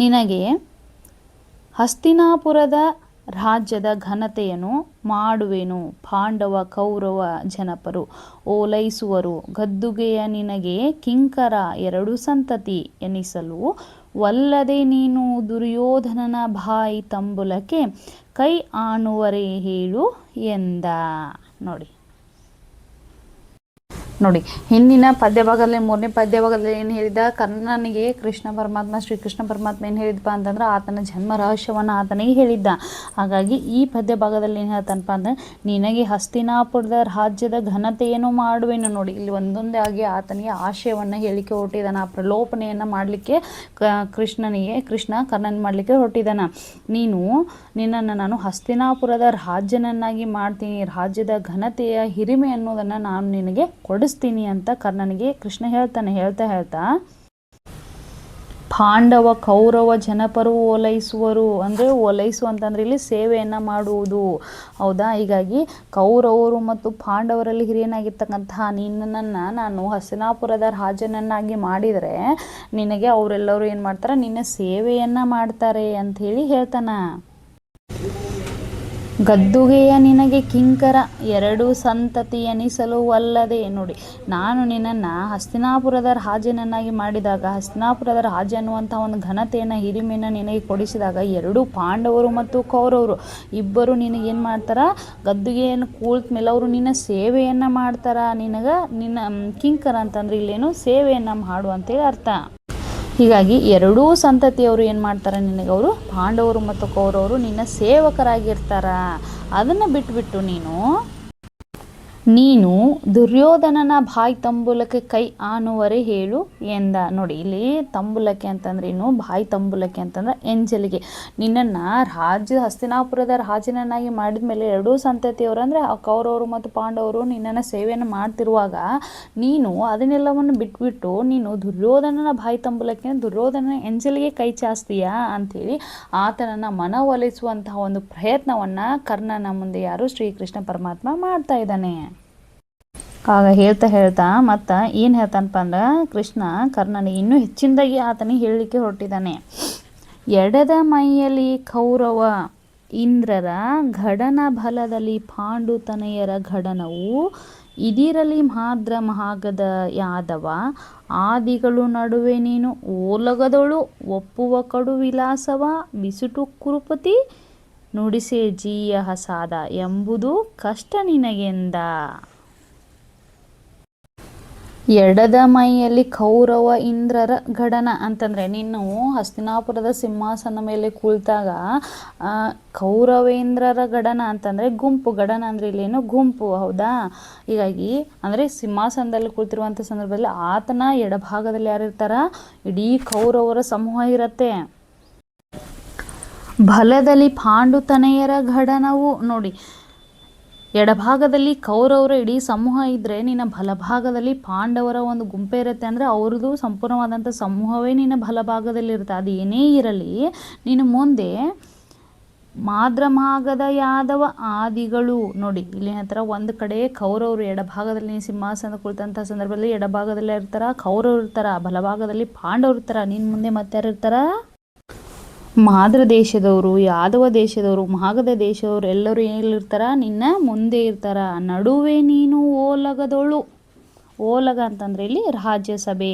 ನಿನಗೆ ಹಸ್ತಿನಾಪುರದ ರಾಜ್ಯದ ಘನತೆಯನ್ನು ಮಾಡುವೆನು, ಪಾಂಡವ ಕೌರವ ಜನಪರು ಓಲೈಸುವರು. ಗದ್ದುಗೆಯ ನಿನಗೆ ಕಿಂಕರ 2 ಸಂತತಿ ಎನಿಸಲು ವಲ್ಲದೆ ನೀನು ದುರ್ಯೋಧನನ ಬಾಯಿ ತಂಬುಲಕ್ಕೆ ಕೈ ಆಣುವರೆ ಹೇಳು ಎಂದ. ನೋಡಿ, ಹಿಂದಿನ ಪದ್ಯಭಾಗದಲ್ಲಿ 3ನೇ ಪದ್ಯಭಾಗದಲ್ಲಿ ಏನು ಹೇಳಿದ? ಕರ್ಣನಿಗೆ ಶ್ರೀಕೃಷ್ಣ ಪರಮಾತ್ಮ ಏನು ಹೇಳಿದಪ್ಪ ಅಂತಂದ್ರೆ ಆತನ ಜನ್ಮ ರಹಸ್ಯವನ್ನು ಆತನಿಗೆ ಹೇಳಿದ್ದ. ಹಾಗಾಗಿ ಈ ಪದ್ಯಭಾಗದಲ್ಲಿ ಏನು ಹೇಳ್ತಾನಪ್ಪ ಅಂದ್ರೆ ನಿನಗೆ ಹಸ್ತಿನಾಪುರದ ರಾಜ್ಯದ ಘನತೆಯನ್ನು ಮಾಡುವೆನು. ನೋಡಿ, ಇಲ್ಲಿ ಒಂದೊಂದಾಗಿ ಆತನಿಗೆ ಆಶಯವನ್ನು ಹೇಳಿಕೆ ಹೊರಟಿದ್ದಾನೆ. ಆ ಪ್ರಲೋಪನೆಯನ್ನು ಮಾಡಲಿಕ್ಕೆ ಕೃಷ್ಣ ಕರ್ಣನ ಮಾಡಲಿಕ್ಕೆ ಹೊರಟಿದ್ದಾನೆ. ನಿನ್ನನ್ನು ನಾನು ಹಸ್ತಿನಾಪುರದ ರಾಜ್ಯನನ್ನಾಗಿ ಮಾಡ್ತೀನಿ, ರಾಜ್ಯದ ಘನತೆಯ ಹಿರಿಮೆ ಅನ್ನೋದನ್ನು ನಾನು ನಿನಗೆ ಕೊಡಿಸ್ತೀನಿ ಅಂತ ಕರ್ಣನಿಗೆ ಕೃಷ್ಣ ಹೇಳ್ತಾ ಪಾಂಡವ ಕೌರವ ಜನಪರು ಓಲೈಸುವರು. ಅಂದರೆ ಓಲೈಸು ಅಂತಂದ್ರೆ ಇಲ್ಲಿ ಸೇವೆಯನ್ನು ಮಾಡುವುದು. ಹೌದಾ? ಹೀಗಾಗಿ ಕೌರವರು ಮತ್ತು ಪಾಂಡವರಲ್ಲಿ ಹಿರಿಯನಾಗಿರ್ತಕ್ಕಂತಹ ನಿನ್ನನ್ನು ನಾನು ಹಸ್ತಿನಾಪುರದ ರಾಜನನ್ನಾಗಿ ಮಾಡಿದರೆ ನಿನಗೆ ಅವರೆಲ್ಲರೂ ಏನು ಮಾಡ್ತಾರೆ? ನಿನ್ನ ಸೇವೆಯನ್ನು ಮಾಡ್ತಾರೆ ಅಂಥೇಳಿ ಹೇಳ್ತಾನೆ. ಗದ್ದುಗೆಯ ನಿನಗೆ ಕಿಂಕರ 2 ಸಂತತಿ ಎನಿಸಲು ವಲ್ಲದೆ. ನೋಡಿ, ನಾನು ನಿನ್ನನ್ನು ಹಸ್ತಿನಾಪುರದ ರಾಜನನ್ನಾಗಿ ಮಾಡಿದಾಗ, ಹಸ್ತಿನಾಪುರದ ರಾಜ ಅನ್ನುವಂಥ ಒಂದು ಘನತೆಯನ್ನು, ಹಿರಿಮೆಯನ್ನು ನಿನಗೆ ಕೊಡಿಸಿದಾಗ 2 ಪಾಂಡವರು ಮತ್ತು ಕೌರವರು ಇಬ್ಬರು ನಿನಗೇನು ಮಾಡ್ತಾರ? ಗದ್ದುಗೆಯನ್ನು ಕೂಳ್ತ ಮೇಲೆ ಅವರು ನಿನ್ನ ಸೇವೆಯನ್ನು ಮಾಡ್ತಾರ. ನಿನ್ನ ಕಿಂಕರ ಅಂತಂದ್ರೆ ಇಲ್ಲೇನು? ಸೇವೆಯನ್ನು ಮಾಡು ಅಂತೇಳಿ ಅರ್ಥ. ಹೀಗಾಗಿ 2 ಸಂತತಿಯವರು ಏನು ಮಾಡ್ತಾರೆ? ನಿನಗೆ ಅವರು ಪಾಂಡವರು ಮತ್ತು ಕೌರವರು ನಿನ್ನ ಸೇವಕರಾಗಿರ್ತಾರ. ಅದನ್ನು ಬಿಟ್ಬಿಟ್ಟು ನೀನು ದುರ್ಯೋಧನನ ಬಾಯಿ ತಂಬುಲಕ್ಕೆ ಕೈ ಆನುವರೆ ಹೇಳು ಎಂದ. ನೋಡಿ, ಇಲ್ಲಿ ತಂಬುಲಕ್ಕೆ ಅಂತಂದ್ರೆ ಬಾಯಿ ತಂಬುಲಕ್ಕೆ ಅಂತಂದ್ರೆ ಎಂಜಲಿಗೆ. ನಿನ್ನನ್ನು ಹಸ್ತಿನಾಪುರದ ರಾಜನನ್ನಾಗಿ ಮಾಡಿದ ಮೇಲೆ 2 ಸಂತತಿಯವರು ಅಂದರೆ ಕೌರವರು ಮತ್ತು ಪಾಂಡವರು ನಿನ್ನನ್ನು ಸೇವೆಯನ್ನು ಮಾಡ್ತಿರುವಾಗ ನೀನು ಅದನ್ನೆಲ್ಲವನ್ನು ಬಿಟ್ಬಿಟ್ಟು ನೀನು ದುರ್ಯೋಧನನ ಬಾಯಿ ತಂಬುಲಕ್ಕೆ, ದುರ್ಯೋಧನನ ಎಂಜಲಿಗೆ ಕೈ ಚಾಸ್ತೀಯಾ ಅಂಥೇಳಿ ಆತನನ್ನು ಮನವೊಲಿಸುವಂತಹ ಒಂದು ಪ್ರಯತ್ನವನ್ನು ಕರ್ಣನ ಮುಂದೆ ಯಾರು? ಶ್ರೀಕೃಷ್ಣ ಪರಮಾತ್ಮ ಮಾಡ್ತಾ ಇದ್ದಾನೆ. ಆಗ ಹೇಳ್ತಾ ಮತ್ತು ಏನು ಹೇಳ್ತಾನಪ್ಪ ಅಂದ್ರೆ ಕೃಷ್ಣ ಕರ್ಣನಿಗೆ ಇನ್ನೂ ಹೆಚ್ಚಿನದಾಗಿ ಆತನಿಗೆ ಹೇಳಲಿಕ್ಕೆ ಹೊರಟಿದ್ದಾನೆ. ಎಡದ ಮೈಯಲ್ಲಿ ಕೌರವ ಇಂದ್ರರ ಘಡನ ಬಲದಲ್ಲಿ ಪಾಂಡುತನೆಯರ ಘಡನವು ಇದಿರಲಿ ಮಾದ್ರ ಮಹಾಗದ ಯಾದವ ಆದಿಗಳು ನಡುವೆ ನೀನು ಓಲಗದೊಳು ಒಪ್ಪುವ ಕಡು ವಿಲಾಸವ ಬಿಸುಟು ಕುರುಪತಿ ನುಡಿಸೆ ಜೀಯ ಹಸಾದ ಎಂಬುದು ಕಷ್ಟ ನಿನಗೆಂದ. ಎಡದ ಮೈಯಲ್ಲಿ ಕೌರವ ಇಂದ್ರರ ಗಡನ ಅಂತಂದರೆ ನೀನು ಹಸ್ತಿನಾಪುರದ ಸಿಂಹಾಸನ ಮೇಲೆ ಕುಳಿತಾಗ ಕೌರವೇಂದ್ರರ ಗಡನ ಅಂತಂದರೆ ಗುಂಪು, ಗಡನ ಅಂದರೆ ಇಲ್ಲೇನು ಗುಂಪು, ಹೌದಾ. ಹೀಗಾಗಿ ಅಂದರೆ ಸಿಂಹಾಸನದಲ್ಲಿ ಕುಳಿತಿರುವಂಥ ಸಂದರ್ಭದಲ್ಲಿ ಆತನ ಎಡಭಾಗದಲ್ಲಿ ಯಾರಿರ್ತಾರ, ಇಡೀ ಕೌರವರ ಸಮೂಹ ಇರುತ್ತೆ. ಬಲದಲ್ಲಿ ಪಾಂಡುತನೆಯರ ಗಡನವು ನೋಡಿ, ಎಡಭಾಗದಲ್ಲಿ ಕೌರವರ ಇಡೀ ಸಮೂಹ ಇದ್ದರೆ ನಿನ್ನ ಬಲಭಾಗದಲ್ಲಿ ಪಾಂಡವರ ಒಂದು ಗುಂಪೆ ಇರುತ್ತೆ. ಅಂದರೆ ಅವ್ರದ್ದು ಸಂಪೂರ್ಣವಾದಂಥ ಸಮೂಹವೇ ನಿನ್ನ ಬಲಭಾಗದಲ್ಲಿ ಇರುತ್ತೆ. ಅದು ಏನೇ ಇರಲಿ, ನೀನು ಮುಂದೆ ಮಾದ್ರಮಾಗದ ಯಾದವ ಆದಿಗಳು ನೋಡಿ, ಇಲ್ಲಿ ಹತ್ರ ಒಂದು ಕಡೆ ಕೌರವರು ಎಡಭಾಗದಲ್ಲಿ ಸಿಂಹಾಸನ ಕುಳಿತಂಥ ಸಂದರ್ಭದಲ್ಲಿ ಎಡಭಾಗದಲ್ಲಿ ಇರ್ತಾರ ಕೌರವರು ಇರ್ತಾರ, ಬಲಭಾಗದಲ್ಲಿ ಪಾಂಡವರು ಇರ್ತಾರ. ನಿನ್ನ ಮುಂದೆ ಮತ್ತೆ ಯಾರು ಇರ್ತಾರ, ಮಾದ್ರ ದೇಶದವರು, ಯಾದವ ದೇಶದವರು, ಮಾಗಧ ದೇಶದವರು ಎಲ್ಲರೂ ಎಲ್ಲಿರ್ತಾರ, ನಿನ್ನ ಮುಂದೆ ಇರ್ತಾರ. ನಡುವೆ ನೀನು ಓಲಗದೊಳು, ಓಲಗ ಅಂತಂದರೆ ಇಲ್ಲಿ ರಾಜ್ಯಸಭೆ,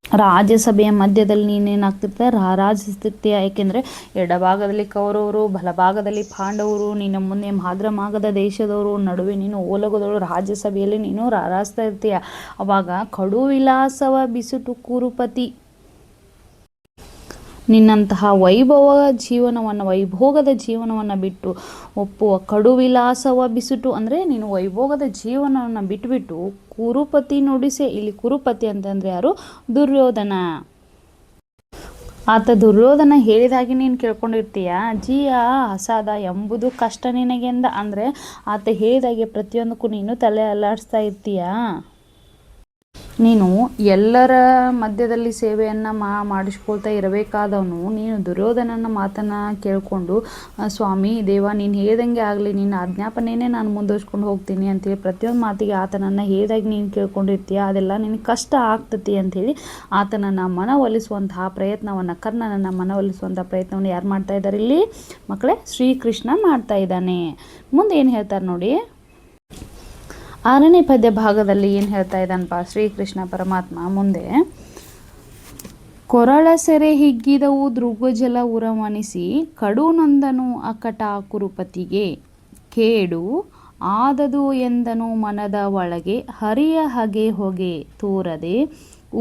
ರಾಜ್ಯಸಭೆಯ ಮಧ್ಯದಲ್ಲಿ ನೀನೇನಾಗ್ತಿರ್ತ ರಾರಾಜಿಸ್ತಿರ್ತೀಯ. ಯಾಕೆಂದರೆ ಎಡಭಾಗದಲ್ಲಿ ಕೌರವರು, ಬಲಭಾಗದಲ್ಲಿ ಪಾಂಡವರು, ನಿನ್ನ ಮುಂದೆ ಮಾದ್ರಮಾಗದ ದೇಶದವರು, ನಡುವೆ ನೀನು ಓಲಗದೊಳು ರಾಜ್ಯಸಭೆಯಲ್ಲಿ ನೀನು ರಾರಾಜಿಸ್ತಾ ಇರ್ತೀಯ. ಅವಾಗ ಕಡು ವಿಲಾಸವ ಬಿಸುಟು ಕುರುಪತಿ, ನಿನ್ನಂತಹ ವೈಭೋಗದ ಜೀವನವನ್ನು ಬಿಟ್ಟು ಒಪ್ಪುವ ಕಡು ವಿಲಾಸವ ಬಿಸುಟು ಅಂದರೆ ನೀನು ವೈಭೋಗದ ಜೀವನವನ್ನು ಬಿಟ್ಟುಬಿಟ್ಟು ಕುರುಪತಿ ನುಡಿಸೆ. ಇಲ್ಲಿ ಕುರುಪತಿ ಅಂತಂದರೆ ಯಾರು, ದುರ್ಯೋಧನ. ಆತ ದುರ್ಯೋಧನ ಹೇಳಿದಾಗೆ ನೀನು ಕೇಳ್ಕೊಂಡಿರ್ತೀಯ. ಜೀಯ ಹಸಾದ ಎಂಬುದು ಕಷ್ಟ ನಿನಗೆಂದ ಅಂದರೆ ಆತ ಹೇಳಿದಾಗೆ ಪ್ರತಿಯೊಂದಕ್ಕೂ ನೀನು ತಲೆ ಅಲ್ಲಾಡಿಸ್ತಾ ಇರ್ತೀಯ. ನೀನು ಎಲ್ಲರ ಮಧ್ಯದಲ್ಲಿ ಸೇವೆಯನ್ನು ಮಾಡಿಸ್ಕೊಳ್ತಾ ಇರಬೇಕಾದವನು ನೀನು ದುರ್ಯೋಧನನ ಮಾತನ್ನು ಕೇಳಿಕೊಂಡು ಸ್ವಾಮಿ ದೇವ ನೀನು ಹೇಳ್ದಂಗೆ ಆಗಲಿ, ನಿನ್ನ ಆಜ್ಞಾಪನೆಯೇ ನಾನು ಮುಂದುವರ್ಸ್ಕೊಂಡು ಹೋಗ್ತೀನಿ ಅಂಥೇಳಿ ಪ್ರತಿಯೊಂದು ಮಾತಿಗೆ ಆತನನ್ನು ಹೇಳಿದಾಗೆ ನೀನು ಕೇಳ್ಕೊಂಡಿರ್ತೀಯ. ಅದೆಲ್ಲ ನಿನಗೆ ಕಷ್ಟ ಆಗ್ತತಿ ಅಂಥೇಳಿ ಆತನನ್ನು ಮನವೊಲಿಸುವಂತಹ ಪ್ರಯತ್ನವನ್ನು, ಕರ್ಣನನ್ನು ಮನವೊಲಿಸುವಂಥ ಪ್ರಯತ್ನವನ್ನು ಯಾರು ಮಾಡ್ತಾ ಇದ್ದಾರೆ ಇಲ್ಲಿ ಮಕ್ಕಳೇ, ಶ್ರೀಕೃಷ್ಣ ಮಾಡ್ತಾ ಇದ್ದಾನೆ. ಮುಂದೆ ಏನು ಹೇಳ್ತಾರೆ ನೋಡಿ, 6ನೇ ಪದ್ಯ ಭಾಗದಲ್ಲಿ ಏನು ಹೇಳ್ತಾ ಇದ್ದಾನಪ್ಪ ಶ್ರೀಕೃಷ್ಣ ಪರಮಾತ್ಮ ಮುಂದೆ. ಕೊರಳ ಸೆರೆ ಹಿಗ್ಗಿದವು ದೃಗ್ಜಲ ಉರಮನಿಸಿ ಕಡು ನೊಂದನು ಅಕಟ ಕುರುಪತಿಗೆ ಕೇಡು ಆದದು ಎಂದನು ಮನದ ಒಳಗೆ ಹರಿಯ ಹಗೆ ಹೊಗೆ ತೋರದೆ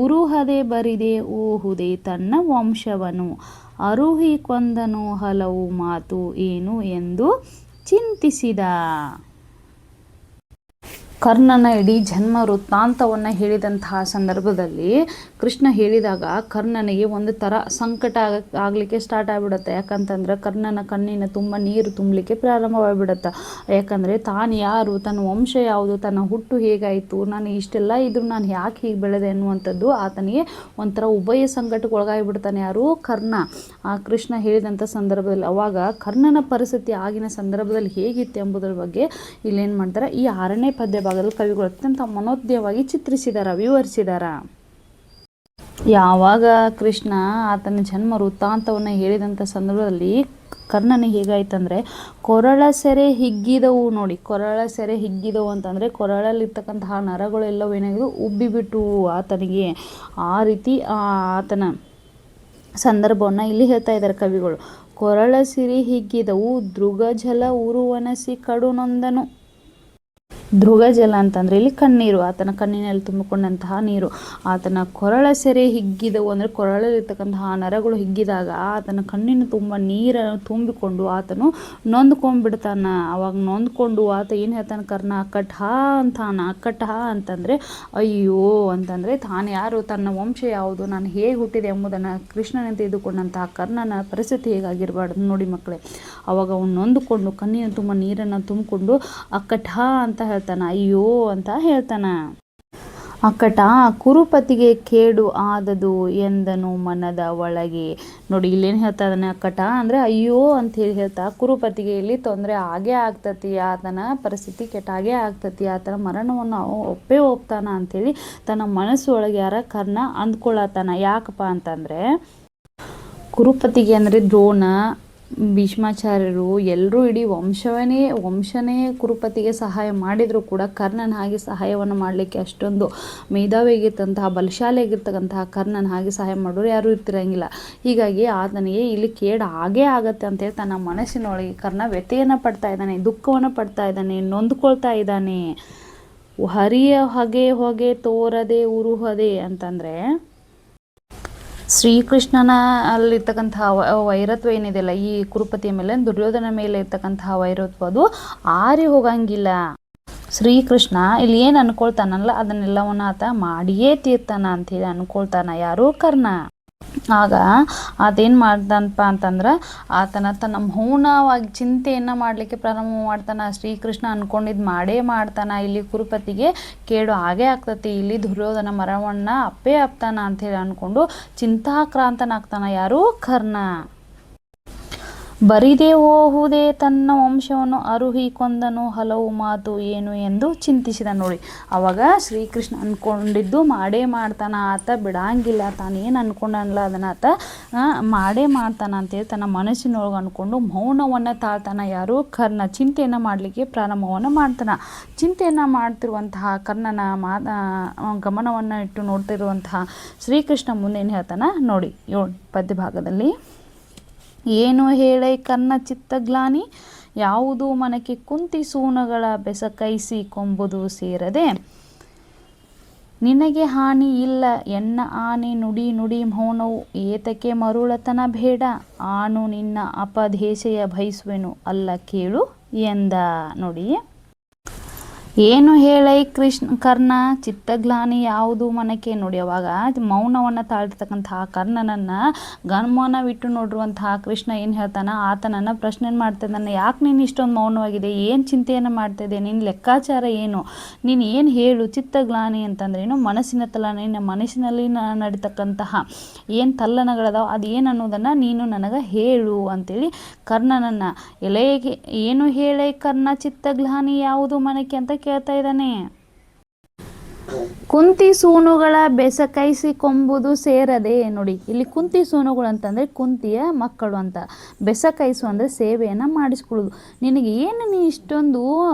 ಉರುಹದೆ ಬರಿದೆ ಓಹುದೆ ತನ್ನ ವಂಶವನು ಅರುಹಿ ಕೊಂದನು ಹಲವು ಮಾತು ಏನು ಎಂದು ಚಿಂತಿಸಿದ. ಕರ್ಣನ ಇಡೀ ಜನ್ಮ ವೃತ್ತಾಂತವನ್ನು ಹೇಳಿದಂತಹ ಸಂದರ್ಭದಲ್ಲಿ ಕೃಷ್ಣ ಹೇಳಿದಾಗ ಕರ್ಣನಿಗೆ ಒಂದು ಥರ ಸಂಕಟ ಆಗಲಿಕ್ಕೆ ಸ್ಟಾರ್ಟ್ ಆಗಿಬಿಡುತ್ತೆ. ಯಾಕಂತಂದ್ರೆ ಕರ್ಣನ ಕಣ್ಣಿನ ತುಂಬ ನೀರು ತುಂಬಲಿಕ್ಕೆ ಪ್ರಾರಂಭವಾಗಿಬಿಡುತ್ತೆ. ಯಾಕಂದರೆ ತಾನು ಯಾರು, ತನ್ನ ವಂಶ ಯಾವುದು, ತನ್ನ ಹುಟ್ಟು ಹೇಗಾಯಿತು, ನಾನು ಇಷ್ಟೆಲ್ಲ ಇದ್ರೂ ನಾನು ಯಾಕೆ ಹೀಗೆ ಬೆಳೆದೆ ಅನ್ನುವಂಥದ್ದು ಆತನಿಗೆ ಒಂಥರ ಉಭಯ ಸಂಕಟಕ್ಕೆ ಒಳಗಾಗಿಬಿಡ್ತಾನೆ. ಯಾರು, ಕರ್ಣ. ಆ ಕೃಷ್ಣ ಹೇಳಿದಂಥ ಸಂದರ್ಭದಲ್ಲಿ ಅವಾಗ ಕರ್ಣನ ಪರಿಸ್ಥಿತಿ ಆಗಿನ ಸಂದರ್ಭದಲ್ಲಿ ಹೇಗಿತ್ತು ಎಂಬುದರ ಬಗ್ಗೆ ಇಲ್ಲೇನು ಮಾಡ್ತಾರೆ, ಈ 6ನೇ ಪದ್ಯ ಭಾಗದಲ್ಲಿ ಕವಿಗಳು ಅತ್ಯಂತ ಮನೋಜ್ಞವಾಗಿ ಚಿತ್ರಿಸಿದಾರ, ವಿವರಿಸಿದಾರ. ಯಾವಾಗ ಕೃಷ್ಣ ಆತನ ಜನ್ಮ ವೃತ್ತಾಂತವನ್ನು ಹೇಳಿದಂಥ ಸಂದರ್ಭದಲ್ಲಿ ಕರ್ಣನಿಗೆ ಹೇಗಾಯ್ತಂದರೆ ಕೊರಳ ಸೆರೆ ಹಿಗ್ಗಿದವು ನೋಡಿ. ಕೊರಳ ಸೆರೆ ಹಿಗ್ಗಿದವು ಅಂತಂದರೆ ಕೊರಳಲ್ಲಿರ್ತಕ್ಕಂತಹ ನರಗಳೆಲ್ಲವೂ ಏನಾಗಿದ್ದು ಉಬ್ಬಿಬಿಟ್ಟು ಆತನಿಗೆ. ಆ ರೀತಿ ಆತನ ಸಂದರ್ಭವನ್ನು ಇಲ್ಲಿ ಹೇಳ್ತಾ ಇದ್ದಾರೆ ಕವಿಗಳು. ಕೊರಳ ಸಿರಿ ಹಿಗ್ಗಿದವು ದೃಗಜಲ ಉರುವನಸಿ ಕಡು ನೊಂದನು. ದೃಗಜಲ ಅಂತಂದರೆ ಇಲ್ಲಿ ಕಣ್ಣೀರು, ಆತನ ಕಣ್ಣಿನಲ್ಲಿ ತುಂಬಿಕೊಂಡಂತಹ ನೀರು. ಆತನ ಕೊರಳ ಸೆರೆ ಹಿಗ್ಗಿದವು ಅಂದರೆ ಕೊರಳಲ್ಲಿರ್ತಕ್ಕಂತಹ ನರಗಳು ಹಿಗ್ಗಿದಾಗ ಆತನ ಕಣ್ಣಿನ ತುಂಬ ನೀರನ್ನು ತುಂಬಿಕೊಂಡು ಆತನು ನೊಂದ್ಕೊಂಡ್ಬಿಡ್ತಾನ. ಅವಾಗ ನೊಂದ್ಕೊಂಡು ಆತ ಏನು ಹೇಳ್ತಾನೆ, ಕರ್ಣ ಅಕ್ಕಟ ಅಂತಾನ. ಅಕ್ಕಟ ಅಂತಂದರೆ ಅಯ್ಯೋ ಅಂತಂದರೆ ತಾನು ಯಾರು, ತನ್ನ ವಂಶ ಯಾವುದು, ನಾನು ಹೇಗೆ ಹುಟ್ಟಿದೆ ಎಂಬುದನ್ನು ಕೃಷ್ಣನ ತೆಗೆದುಕೊಂಡಂತಹ ಕರ್ಣನ ಪರಿಸ್ಥಿತಿ ಹೇಗಾಗಿರಬಾರ್ದು ನೋಡಿ ಮಕ್ಕಳೇ. ಅವಾಗ ಅವನು ನೊಂದುಕೊಂಡು ಕಣ್ಣಿನ ತುಂಬ ನೀರನ್ನು ತುಂಬಿಕೊಂಡು ಅಕ್ಕಟ ಅಂತ ಹೇಳ್ತಾನೆ, ಅಯ್ಯೋ ಅಂತ ಹೇಳ್ತಾನ. ಅಕ್ಕಟ ಕುರುಪತಿಗೆ ಕೇಡು ಆದದು ಎಂದನು ಮನದ ಒಳಗೆ ನೋಡಿ. ಇಲ್ಲೇನು ಹೇಳ್ತಾ ಇದ್ದಾನೆ, ಅಕ್ಕಟ ಅಂದರೆ ಅಯ್ಯೋ ಅಂತ ಹೇಳ್ತಾ ಕುರುಪತಿಗೆ ಇಲ್ಲಿ ತೊಂದರೆ ಆಗೇ ಆಗ್ತತಿ, ಆತನ ಪರಿಸ್ಥಿತಿ ಕೆಟ್ಟಾಗೇ ಆಗ್ತತಿ, ಆತನ ಮರಣವನ್ನು ಒಪ್ಪೇ ಒಪ್ತಾನ ಅಂಥೇಳಿ ತನ್ನ ಮನಸ್ಸು ಒಳಗೆ ಯಾರ ಕರ್ಣ ಅಂದ್ಕೊಳ್ಳತಾನ. ಯಾಕಪ್ಪ ಅಂತಂದರೆ ಕುರುಪತಿಗೆ ಅಂದರೆ ದ್ರೋಣ, ಭೀಷ್ಮಾಚಾರ್ಯರು ಎಲ್ಲರೂ ಇಡೀ ವಂಶನೇ ಕುರುಪತಿಗೆ ಸಹಾಯ ಮಾಡಿದರೂ ಕೂಡ ಕರ್ಣನ ಹಾಗೆ ಸಹಾಯವನ್ನು ಮಾಡಲಿಕ್ಕೆ ಅಷ್ಟೊಂದು ಮೇಧಾವಿಯಾಗಿರ್ತಂತಹ ಬಲಶಾಲಿಯಾಗಿರ್ತಕ್ಕಂತಹ ಕರ್ಣನ ಹಾಗೆ ಸಹಾಯ ಮಾಡೋರು ಯಾರೂ ಇರ್ತಿರಂಗಿಲ್ಲ. ಹೀಗಾಗಿ ಆತನಿಗೆ ಇಲ್ಲಿ ಕೇಡು ಆಗೇ ಆಗತ್ತೆ ಅಂತೇಳಿ ತನ್ನ ಮನಸ್ಸಿನೊಳಗೆ ಕರ್ಣ ವ್ಯಥೆಯನ್ನು ಪಡ್ತಾ ಇದ್ದಾನೆ, ದುಃಖವನ್ನು ಪಡ್ತಾ ಇದ್ದಾನೆ, ನೊಂದ್ಕೊಳ್ತಾ ಇದ್ದಾನೆ. ಹರಿಯ ಹೊಗೆ ತೋರದೆ ಉರುಹದೆ ಅಂತಂದರೆ ಶ್ರೀಕೃಷ್ಣನ ಅಲ್ಲಿರ್ತಕ್ಕಂತಹ ವೈರತ್ವ ಏನಿದೆಯಲ್ಲ ಈ ಕುರುಪತಿಯ ಮೇಲೆ, ದುರ್ಯೋಧನ ಮೇಲೆ ಇರ್ತಕ್ಕಂತಹ ವೈರತ್ವ ಅದು ಆರಿ ಹೋಗಂಗಿಲ್ಲ. ಶ್ರೀಕೃಷ್ಣ ಇಲ್ಲಿ ಏನು ಅನ್ಕೊಳ್ತಾನಲ್ಲ ಅದನ್ನೆಲ್ಲವನ್ನ ಆತ ಮಾಡಿಯೇ ತೀರ್ತಾನ ಅಂಥೇಳಿ ಅನ್ಕೊಳ್ತಾನ. ಯಾರು? ಕರ್ಣ. ಆಗ ಅದೇನು ಮಾಡ್ತಾನಪ್ಪ ಅಂತಂದ್ರೆ ತನ್ನ ಮೌನವಾಗಿ ಚಿಂತೆಯನ್ನು ಮಾಡಲಿಕ್ಕೆ ಪ್ರಾರಂಭ ಮಾಡ್ತಾನೆ. ಶ್ರೀಕೃಷ್ಣ ಅಂದ್ಕೊಂಡಿದ್ದು ಮಾಡೇ ಮಾಡ್ತಾನೆ, ಇಲ್ಲಿ ಕುರುಪತಿಗೆ ಕೇಡು ಆಗೇ ಆಗ್ತತಿ, ಇಲ್ಲಿ ದುರ್ಯೋಧನ ಮರವನ್ನು ಅಪ್ಪೇ ಅಪ್ತಾನ ಅಂಥೇಳಿ ಅಂದ್ಕೊಂಡು ಚಿಂತಾಕ್ರಾಂತನಾಗ್ತಾನೆ. ಯಾರು? ಕರ್ಣ. ಬರಿದೇ ಹೋಹುದೇ ತನ್ನ ವಂಶವನ್ನು ಅರುಹಿ ಕೊಂದನು ಹಲವು ಮಾತು ಏನು ಎಂದು ಚಿಂತಿಸಿದ. ನೋಡಿ, ಅವಾಗ ಶ್ರೀಕೃಷ್ಣ ಅಂದ್ಕೊಂಡಿದ್ದು ಮಾಡೇ ಮಾಡ್ತಾನ, ಆತ ಬಿಡಂಗಿಲ್ಲ, ತಾನೇನು ಅಂದ್ಕೊಂಡನಲ್ಲ ಅದನ್ನು ಆತ ಮಾಡೇ ಮಾಡ್ತಾನ ಅಂತೇಳಿ ತನ್ನ ಮನಸ್ಸಿನೊಳಗೆ ಅಂದ್ಕೊಂಡು ಮೌನವನ್ನು ತಾಳ್ತಾನ. ಯಾರು? ಕರ್ಣ. ಚಿಂತೆಯನ್ನು ಮಾಡಲಿಕ್ಕೆ ಪ್ರಾರಂಭವನ್ನು ಮಾಡ್ತಾನೆ. ಚಿಂತೆಯನ್ನು ಮಾಡ್ತಿರುವಂತಹ ಕರ್ಣನ ಗಮನವನ್ನು ಇಟ್ಟು ನೋಡ್ತಿರುವಂತಹ ಶ್ರೀಕೃಷ್ಣ ಮುಂದೆ ಏನು ಹೇಳ್ತಾನೆ ನೋಡಿ, ಪದ್ಯ ಭಾಗದಲ್ಲಿ. ಏನು ಹೇಳೈ ಕರ್ಣ ಚಿತ್ತಗ್ಲಾನಿ, ಯಾವುದು ಮನಕ್ಕೆ ಕುಂತಿ ಸೂನಗಳ ಬೆಸಕೈಸಿ ಕೊಂಬುದು ಸೇರದೆ, ನಿನಗೆ ಹಾನಿ ಇಲ್ಲ ಎನ್ನ ಆನೆ ನುಡಿ ಮೌನವು ಏತಕ್ಕೆ ಮರುಳತನ ಬೇಡ, ಆನು ನಿನ್ನ ಅಪದೇಶೆಯ ಬಯಸುವೆನು ಅಲ್ಲ ಕೇಳು ಎಂದ. ನೋಡಿ, ಏನು ಹೇಳೈ ಕರ್ಣ ಚಿತ್ತಗ್ಲಾನಿ ಯಾವುದು ಮನಕ್ಕೆ. ನೋಡಿ, ಅವಾಗ ಮೌನವನ್ನು ತಾಳ್ತಿರ್ತಕ್ಕಂತಹ ಕರ್ಣನನ್ನು ಗಮನವಿಟ್ಟು ನೋಡಿರುವಂತಹ ಕೃಷ್ಣ ಏನು ಹೇಳ್ತಾನೆ, ಆತನನ್ನು ಪ್ರಶ್ನೆ ಮಾಡ್ತಿದ್ದಾನೆ. ಯಾಕೆ ನೀನು ಇಷ್ಟೊಂದು ಮೌನವಾಗಿದೆ, ಏನು ಚಿಂತೆಯನ್ನು ಮಾಡ್ತಿದ್ದೆ, ನಿನ್ನ ಲೆಕ್ಕಾಚಾರ ಏನು, ನೀನು ಏನು ಹೇಳು. ಚಿತ್ತಗ್ಲಾನಿ ಅಂತಂದ್ರೇನು? ಮನಸ್ಸಿನ ತಲ್ಲಣ, ನಿನ್ನ ಮನಸ್ಸಿನಲ್ಲಿ ನಡೀತಕ್ಕಂತಹ ಏನು ತಲ್ಲಣಗಳದಾವ ಅದು ಏನು ಅನ್ನೋದನ್ನು ನೀನು ನನಗೆ ಹೇಳು ಅಂತೇಳಿ ಕರ್ಣನನ್ನು ಎಲೆಗೆ ಏನು ಹೇಳೈ ಕರ್ಣ ಚಿತ್ತಗ್ಲಾನಿ ಯಾವುದು ಮನಕ್ಕೆ ಅಂತ ಕೇಳ್ತಾ ಇದ್ದಾನೆ. ಕುಂತಿ ಸೂನುಗಳ ಬೆಸಕೈಸಿ ಕೊಂಬುದು ಸೇರದೆ. ನೋಡಿ, ಇಲ್ಲಿ ಕುಂತಿ ಸೂನುಗಳು ಅಂತಂದರೆ ಕುಂತಿಯ ಮಕ್ಕಳು ಅಂತ, ಬೆಸಕೈಸು ಅಂದರೆ ಸೇವೆಯನ್ನು ಮಾಡಿಸ್ಕೊಳ್ಳೋದು. ನಿನಗೆ ಏನು ನೀ ಇಷ್ಟೊಂದು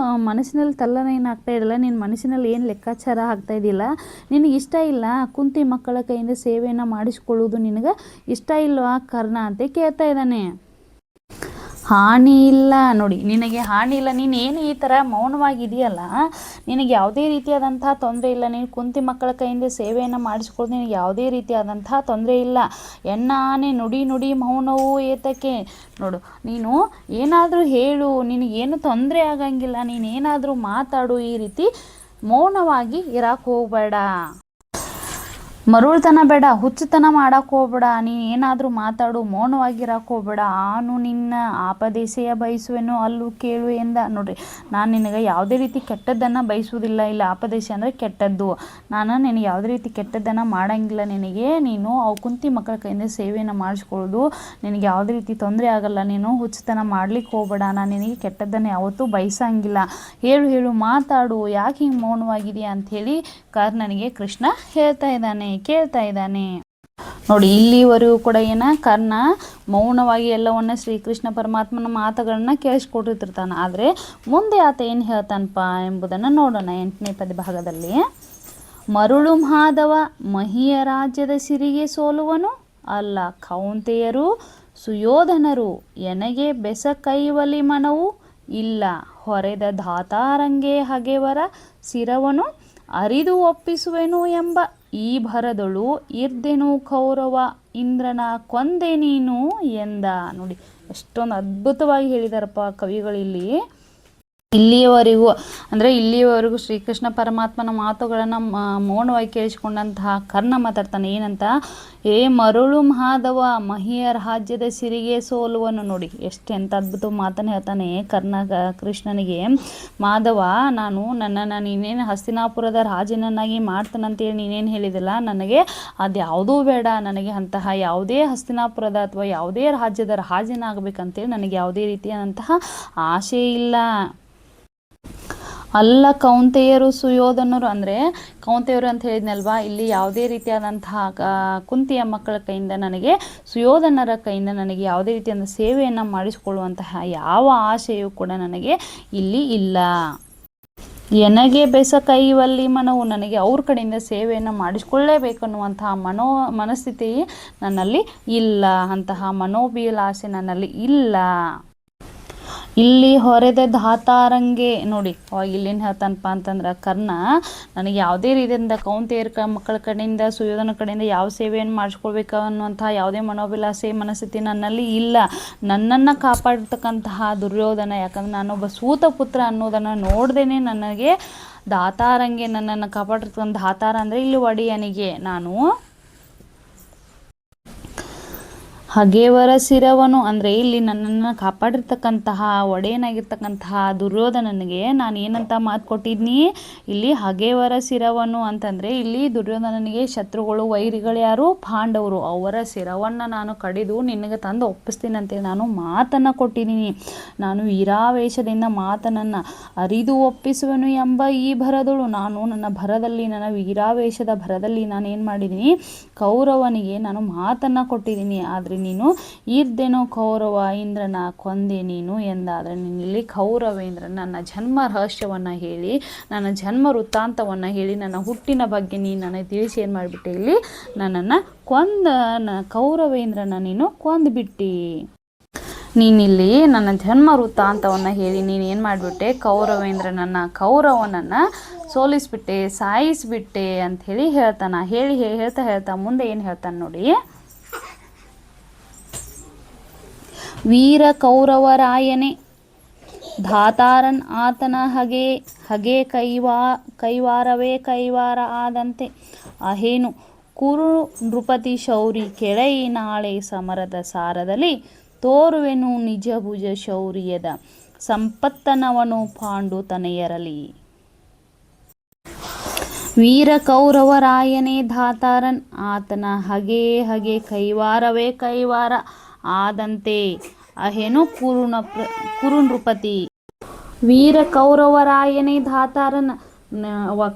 ಮನಸ್ಸಿನಲ್ಲಿ ತಲ್ಲನ ಏನು ಆಗ್ತಾ ಇರಲ್ಲ, ನಿನ್ನ ಮನಸ್ಸಿನಲ್ಲಿ ಏನು ಲೆಕ್ಕಾಚಾರ ಆಗ್ತಾ ಇದೆಯಲ್ಲ, ನಿನಗೆ ಇಷ್ಟ ಇಲ್ಲ ಕುಂತಿ ಮಕ್ಕಳ ಕೈಯಿಂದ ಸೇವೆಯನ್ನು ಮಾಡಿಸ್ಕೊಳ್ಳೋದು, ನಿನಗೆ ಇಷ್ಟ ಇಲ್ವಾ ಕರ್ಣ ಅಂತ ಕೇಳ್ತಾ ಇದ್ದಾನೆ. ಹಾನಿ ಇಲ್ಲ. ನೋಡಿ, ನಿನಗೆ ಹಾನಿ ಇಲ್ಲ, ನೀನು ಏನು ಈ ಥರ ಮೌನವಾಗಿದೆಯಲ್ಲ, ನಿನಗೆ ಯಾವುದೇ ರೀತಿಯಾದಂತಹ ತೊಂದರೆ ಇಲ್ಲ, ನೀನು ಕುಂತಿ ಮಕ್ಕಳ ಕೈಯಿಂದ ಸೇವೆಯನ್ನು ಮಾಡಿಸ್ಕೊಳ್ಳೋದು ನಿನಗೆ ಯಾವುದೇ ರೀತಿಯಾದಂತಹ ತೊಂದರೆ ಇಲ್ಲ. ಎನ್ನ ಆನೆ ನುಡಿ ಮೌನವು ಏತಕ್ಕೆ. ನೋಡು, ನೀನು ಏನಾದರೂ ಹೇಳು, ನಿನಗೇನು ತೊಂದರೆ ಆಗಂಗಿಲ್ಲ, ನೀನೇನಾದರೂ ಮಾತಾಡು, ಈ ರೀತಿ ಮೌನವಾಗಿ ಇರಕ್ಕೆ ಹೋಗಬೇಡ, ಮರುಳ್ತನ ಬೇಡ, ಹುಚ್ಚುತನ ಮಾಡಕ್ಕೆ ಹೋಗ್ಬೇಡ, ನೀನು ಏನಾದರೂ ಮಾತಾಡು, ಮೌನವಾಗಿರಕ್ಕೆ ಹೋಗ್ಬೇಡ. ಆನು ನಿನ್ನ ಆಪದೇಶೆಯ ಬಯಸುವೆನು ಅಲ್ಲೂ ಕೇಳು ಎಂದ. ನೋಡ್ರಿ, ನಾನು ನಿನಗೆ ಯಾವುದೇ ರೀತಿ ಕೆಟ್ಟದ್ದನ್ನು ಬಯಸುವುದಿಲ್ಲ. ಇಲ್ಲ, ಆಪದೇಶ ಅಂದರೆ ಕೆಟ್ಟದ್ದು. ನಾನು ನಿನಗೆ ಯಾವುದೇ ರೀತಿ ಕೆಟ್ಟದ್ದನ್ನು ಮಾಡೋಂಗಿಲ್ಲ. ನಿನಗೆ ನೀನು ಅವು ಕುಂತಿ ಮಕ್ಕಳ ಕೈಯಿಂದ ಸೇವೆಯನ್ನು ಮಾಡಿಸ್ಕೊಳ್ಳೋದು ನಿನಗೆ ಯಾವುದೇ ರೀತಿ ತೊಂದರೆ ಆಗಲ್ಲ. ನೀನು ಹುಚ್ಚುತನ ಮಾಡ್ಲಿಕ್ಕೆ ಹೋಗ್ಬೇಡ, ನಾನು ನಿನಗೆ ಕೆಟ್ಟದ್ದನ್ನು ಯಾವತ್ತೂ ಬಯಸಂಗಿಲ್ಲ. ಹೇಳು ಮಾತಾಡು, ಯಾಕೆ ಹಿಂಗೆ ಮೌನವಾಗಿದೆಯಾ ಅಂಥೇಳಿ ಕರ್ಣನಿಗೆ ಕೃಷ್ಣ ಹೇಳ್ತಾ ಇದ್ದಾನೆ, ಕೇಳ್ತಾ ಇದ್ದಾನೆ. ನೋಡಿ, ಇಲ್ಲಿವರೆಗೂ ಕೂಡ ಕರ್ಣ ಮೌನವಾಗಿ ಎಲ್ಲವನ್ನ ಶ್ರೀಕೃಷ್ಣ ಪರಮಾತ್ಮನ ಮಾತುಗಳನ್ನ ಕೇಳಿಸ್ಕೊಟ್ಟಿರ್ತಾನೆ. ಆದರೆ ಮುಂದೆ ಆತ ಏನು ಹೇಳ್ತಾನಪ್ಪ ಎಂಬುದನ್ನು ನೋಡೋಣ 8ನೇ ಪದ್ಯಭಾಗದಲ್ಲಿ. ಮರುಳು ಮಾಧವ ಮಹಿಯ ರಾಜ್ಯದ ಸಿರಿಗೆ ಸೋಲುವನು ಅಲ್ಲ ಕೌಂತೆಯರು ಸುಯೋಧನರು, ಎನಗೆ ಬೆಸ ಕೈವಲಿ ಮನವು ಇಲ್ಲ, ಹೊರೆದ ಧಾತಾರಂಗೆ ಹಗೆವರ ಸಿರವನು ಅರಿದು ಒಪ್ಪಿಸುವೆನು ಎಂಬ ಈ ಭರದೊಳು ಇರ್ದೆನು ಕೌರವ ಇಂದ್ರನ ಕೊಂದೆ ನೀನು ಎಂದ. ನೋಡಿ, ಎಷ್ಟೊಂದು ಅದ್ಭುತವಾಗಿ ಹೇಳಿದಾರಪ್ಪ ಕವಿಗಳಿಲ್ಲಿ. ಇಲ್ಲಿಯವರೆಗೂ ಶ್ರೀಕೃಷ್ಣ ಪರಮಾತ್ಮನ ಮಾತುಗಳನ್ನು ಮೌನವಾಗಿ ಕೇಳಿಸಿಕೊಂಡಂತಹ ಕರ್ಣ ಮಾತಾಡ್ತಾನೆ. ಏನಂತ? ಮರುಳು ಮಾಧವ ಮಹಿಯ ರಾಜ್ಯದ ಸಿರಿಗೆ ಸೋಲುವನು. ನೋಡಿ, ಎಂಥ ಅದ್ಭುತ ಮಾತನ್ನು ಹೇಳ್ತಾನೆ ಕೃಷ್ಣನಿಗೆ. ಮಾಧವ, ನನ್ನನ್ನು ನೀನೇನು ಹಸ್ತಿನಾಪುರದ ರಾಜನನ್ನಾಗಿ ಮಾಡ್ತಾನಂತೇಳಿ ನೀನೇನು ಹೇಳಿದಿಲ್ಲ, ನನಗೆ ಅದ್ಯಾವುದೂ ಬೇಡ. ನನಗೆ ಅಂತಹ ಯಾವುದೇ ಹಸ್ತಿನಾಪುರದ ಅಥವಾ ಯಾವುದೇ ರಾಜ್ಯದ ರಾಜನಾಗಬೇಕಂತೇಳಿ ನನಗೆ ಯಾವುದೇ ರೀತಿಯಾದಂತಹ ಆಸೆ ಇಲ್ಲ. ಅಲ್ಲ ಕೌಂತೆಯರು ಸುಯೋಧನರು ಅಂದರೆ ಕೌಂತೆಯರು ಅಂತ ಹೇಳಿದ್ನಲ್ವಾ, ಇಲ್ಲಿ ಯಾವುದೇ ರೀತಿಯಾದಂತಹ ಕುಂತಿಯ ಮಕ್ಕಳ ಕೈಯಿಂದ ನನಗೆ, ಸುಯೋಧನರ ಕೈಯಿಂದ ನನಗೆ ಯಾವುದೇ ರೀತಿಯಾದ ಸೇವೆಯನ್ನು ಮಾಡಿಸಿಕೊಳ್ಳುವಂತಹ ಯಾವ ಆಶೆಯೂ ಕೂಡ ನನಗೆ ಇಲ್ಲಿ ಇಲ್ಲ. ಎನಗೆ ಬೆಸ ಕೈವಲ್ಲಿ ಮನವು, ನನಗೆ ಅವ್ರ ಕಡೆಯಿಂದ ಸೇವೆಯನ್ನು ಮಾಡಿಸ್ಕೊಳ್ಳೇಬೇಕನ್ನುವಂತಹ ಮನಸ್ಥಿತಿ ನನ್ನಲ್ಲಿ ಇಲ್ಲ, ಅಂತಹ ಮನೋಭಿಲಾಷೆ ನನ್ನಲ್ಲಿ ಇಲ್ಲ. ಇಲ್ಲಿ ಹೊರೆದ ಧಾತಾರಂಗೆ ನೋಡಿ, ಇಲ್ಲೇನು ಹೇಳ್ತಾನಪ್ಪ ಅಂತಂದ್ರೆ ಕರ್ಣ ನನಗೆ ಯಾವುದೇ ರೀತಿಯಿಂದ ಕೌಂತೆಯರ ಮಕ್ಕಳ ಕಡೆಯಿಂದ ಸುಯೋಧನ ಕಡೆಯಿಂದ ಯಾವ ಸೇವೆಯನ್ನು ಮಾಡಿಸ್ಕೊಳ್ಬೇಕು ಅನ್ನುವಂತಹ ಯಾವುದೇ ಮನೋಭಿಲಾಷೆ ಮನಸ್ಥಿತಿ ನನ್ನಲ್ಲಿ ಇಲ್ಲ. ನನ್ನನ್ನು ಕಾಪಾಡಿರ್ತಕ್ಕಂತಹ ದುರ್ಯೋಧನ, ಯಾಕಂದ್ರೆ ನಾನೊಬ್ಬ ಸೂತ ಪುತ್ರ ಅನ್ನೋದನ್ನು ನೋಡ್ದೇನೆ ನನಗೆ ಧಾತಾರಂಗೆ ನನ್ನನ್ನು ಕಾಪಾಡಿರ್ತಕ್ಕಂಥ ಧಾತಾರ ಅಂದರೆ ಇಲ್ಲಿ ಒಡೆಯನಿಗೆ ನಾನು ಹಗೆವರ ಶಿರವನು ಅಂದರೆ ಇಲ್ಲಿ ನನ್ನನ್ನು ಕಾಪಾಡಿರ್ತಕ್ಕಂತಹ ಒಡೆಯನಾಗಿರ್ತಕ್ಕಂತಹ ದುರ್ಯೋಧನನಿಗೆ ನಾನು ಏನಂತ ಮಾತು ಕೊಟ್ಟಿದ್ನಿ, ಇಲ್ಲಿ ಹಗೆವರ ಶಿರವನು ಅಂತಂದರೆ ಇಲ್ಲಿ ದುರ್ಯೋಧನನಿಗೆ ಶತ್ರುಗಳು ವೈರಿಗಳು ಯಾರು, ಪಾಂಡವರು, ಅವರ ಶಿರವನ್ನು ನಾನು ಕಡಿದು ನಿನಗೆ ತಂದು ಒಪ್ಪಿಸ್ತೀನಿ ಅಂತೇಳಿ ನಾನು ಮಾತನ್ನು ಕೊಟ್ಟಿದ್ದೀನಿ. ನಾನು ವೀರಾವೇಶದಿಂದ ಮಾತನನ್ನು ಅರಿದು ಒಪ್ಪಿಸುವೆನು ಎಂಬ ಈ ಭರದಳು, ನಾನು ನನ್ನ ಭರದಲ್ಲಿ, ನನ್ನ ವೀರಾವೇಶದ ಭರದಲ್ಲಿ ನಾನು ಏನು ಮಾಡಿದ್ದೀನಿ, ಕೌರವನಿಗೆ ನಾನು ಮಾತನ್ನು ಕೊಟ್ಟಿದ್ದೀನಿ. ಆದರೆ ನೀನು ಇರ್ದೇನೋ ಕೌರವ ಇಂದ್ರನ ಕೊಂದೆ ನೀನು ಎಂದಾದರೆ ನಿನ್ನಲ್ಲಿ ಕೌರವೇಂದ್ರ ನನ್ನ ಜನ್ಮ ರಹಸ್ಯವನ್ನು ಹೇಳಿ, ನನ್ನ ಜನ್ಮ ವೃತ್ತಾಂತವನ್ನು ಹೇಳಿ, ನನ್ನ ಹುಟ್ಟಿನ ಬಗ್ಗೆ ನೀನು ನನಗೆ ತಿಳಿಸಿ ಏನು ಮಾಡಿಬಿಟ್ಟೆ, ಇಲ್ಲಿ ನನ್ನನ್ನು ಕೌರವೇಂದ್ರನ ನೀನು ಕೊಂದುಬಿಟ್ಟಿ. ನೀನಿಲ್ಲಿ ನನ್ನ ಜನ್ಮ ವೃತ್ತಾಂತವನ್ನು ಹೇಳಿ ನೀನು ಏನು ಮಾಡಿಬಿಟ್ಟೆ, ಕೌರವನನ್ನು ಸೋಲಿಸ್ಬಿಟ್ಟೆ, ಸಾಯಿಸಿಬಿಟ್ಟೆ ಅಂಥೇಳಿ ಹೇಳ್ತಾನೆ. ಹೇಳ್ತಾ ಮುಂದೆ ಏನು ಹೇಳ್ತಾನೆ ನೋಡಿ, ವೀರ ಕೌರವರಾಯನೇ ಧಾತಾರನ್ ಆತನ ಹಗೆ ಕೈವಾರವೇ ಕೈವಾರ ಆದಂತೆ ಅಹೇನು ಕುರು ನೃಪತಿ ಶೌರಿ ಕೆಳೈ ನಾಳೆ ಸಮರದ ಸಾರದಲ್ಲಿ ತೋರುವೆನು ನಿಜ ಭುಜ ಶೌರ್ಯದ ಸಂಪತ್ತನವನು ಪಾಂಡು ತನೆಯರಲಿ. ವೀರ ಕೌರವರಾಯನೇ ಧಾತಾರನ್ ಆತನ ಹಗೆ ಕೈವಾರವೇ ಕೈವಾರ ಆದಂತೆ ಅಹೇನು ಕುರು ನೃಪತಿ. ವೀರ ಕೌರವರಾಯನೇ ಧಾತಾರನ್,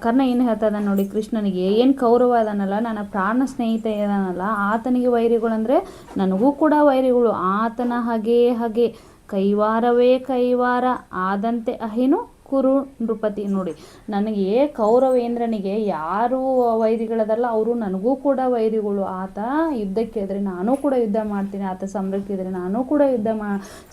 ಕರ್ಣ ಏನು ಹೇಳ್ತದ ನೋಡಿ ಕೃಷ್ಣನಿಗೆ, ಏನು ಕೌರವ ಅದನ್ನಲ್ಲ, ನನ್ನ ಪ್ರಾಣ ಸ್ನೇಹಿತ ಇದನ್ನಲ್ಲ, ಆತನಿಗೆ ವೈರಿಗಳು ಅಂದರೆ ನನಗೂ ಕೂಡ ವೈರಿಗಳು. ಆತನ ಹಗೆ ಕೈವಾರವೇ ಕೈವಾರ ಆದಂತೆ ಅಹೇನು ಕುರು ನೃಪತಿ. ನೋಡಿ, ನನಗೆ ಕೌರವೇಂದ್ರನಿಗೆ ಯಾರು ವೈರಿಗಳದಲ್ಲ ಅವರು ನನಗೂ ಕೂಡ ವೈರಿಗಳು. ಆತ ಯುದ್ಧಕ್ಕೆ ಇದ್ದರೆ ನಾನು ಕೂಡ ಯುದ್ಧ ಮಾಡ್ತೀನಿ, ಆತ ಸಮರಕ್ಕೆ ಇದ್ದರೆ ನಾನು ಕೂಡ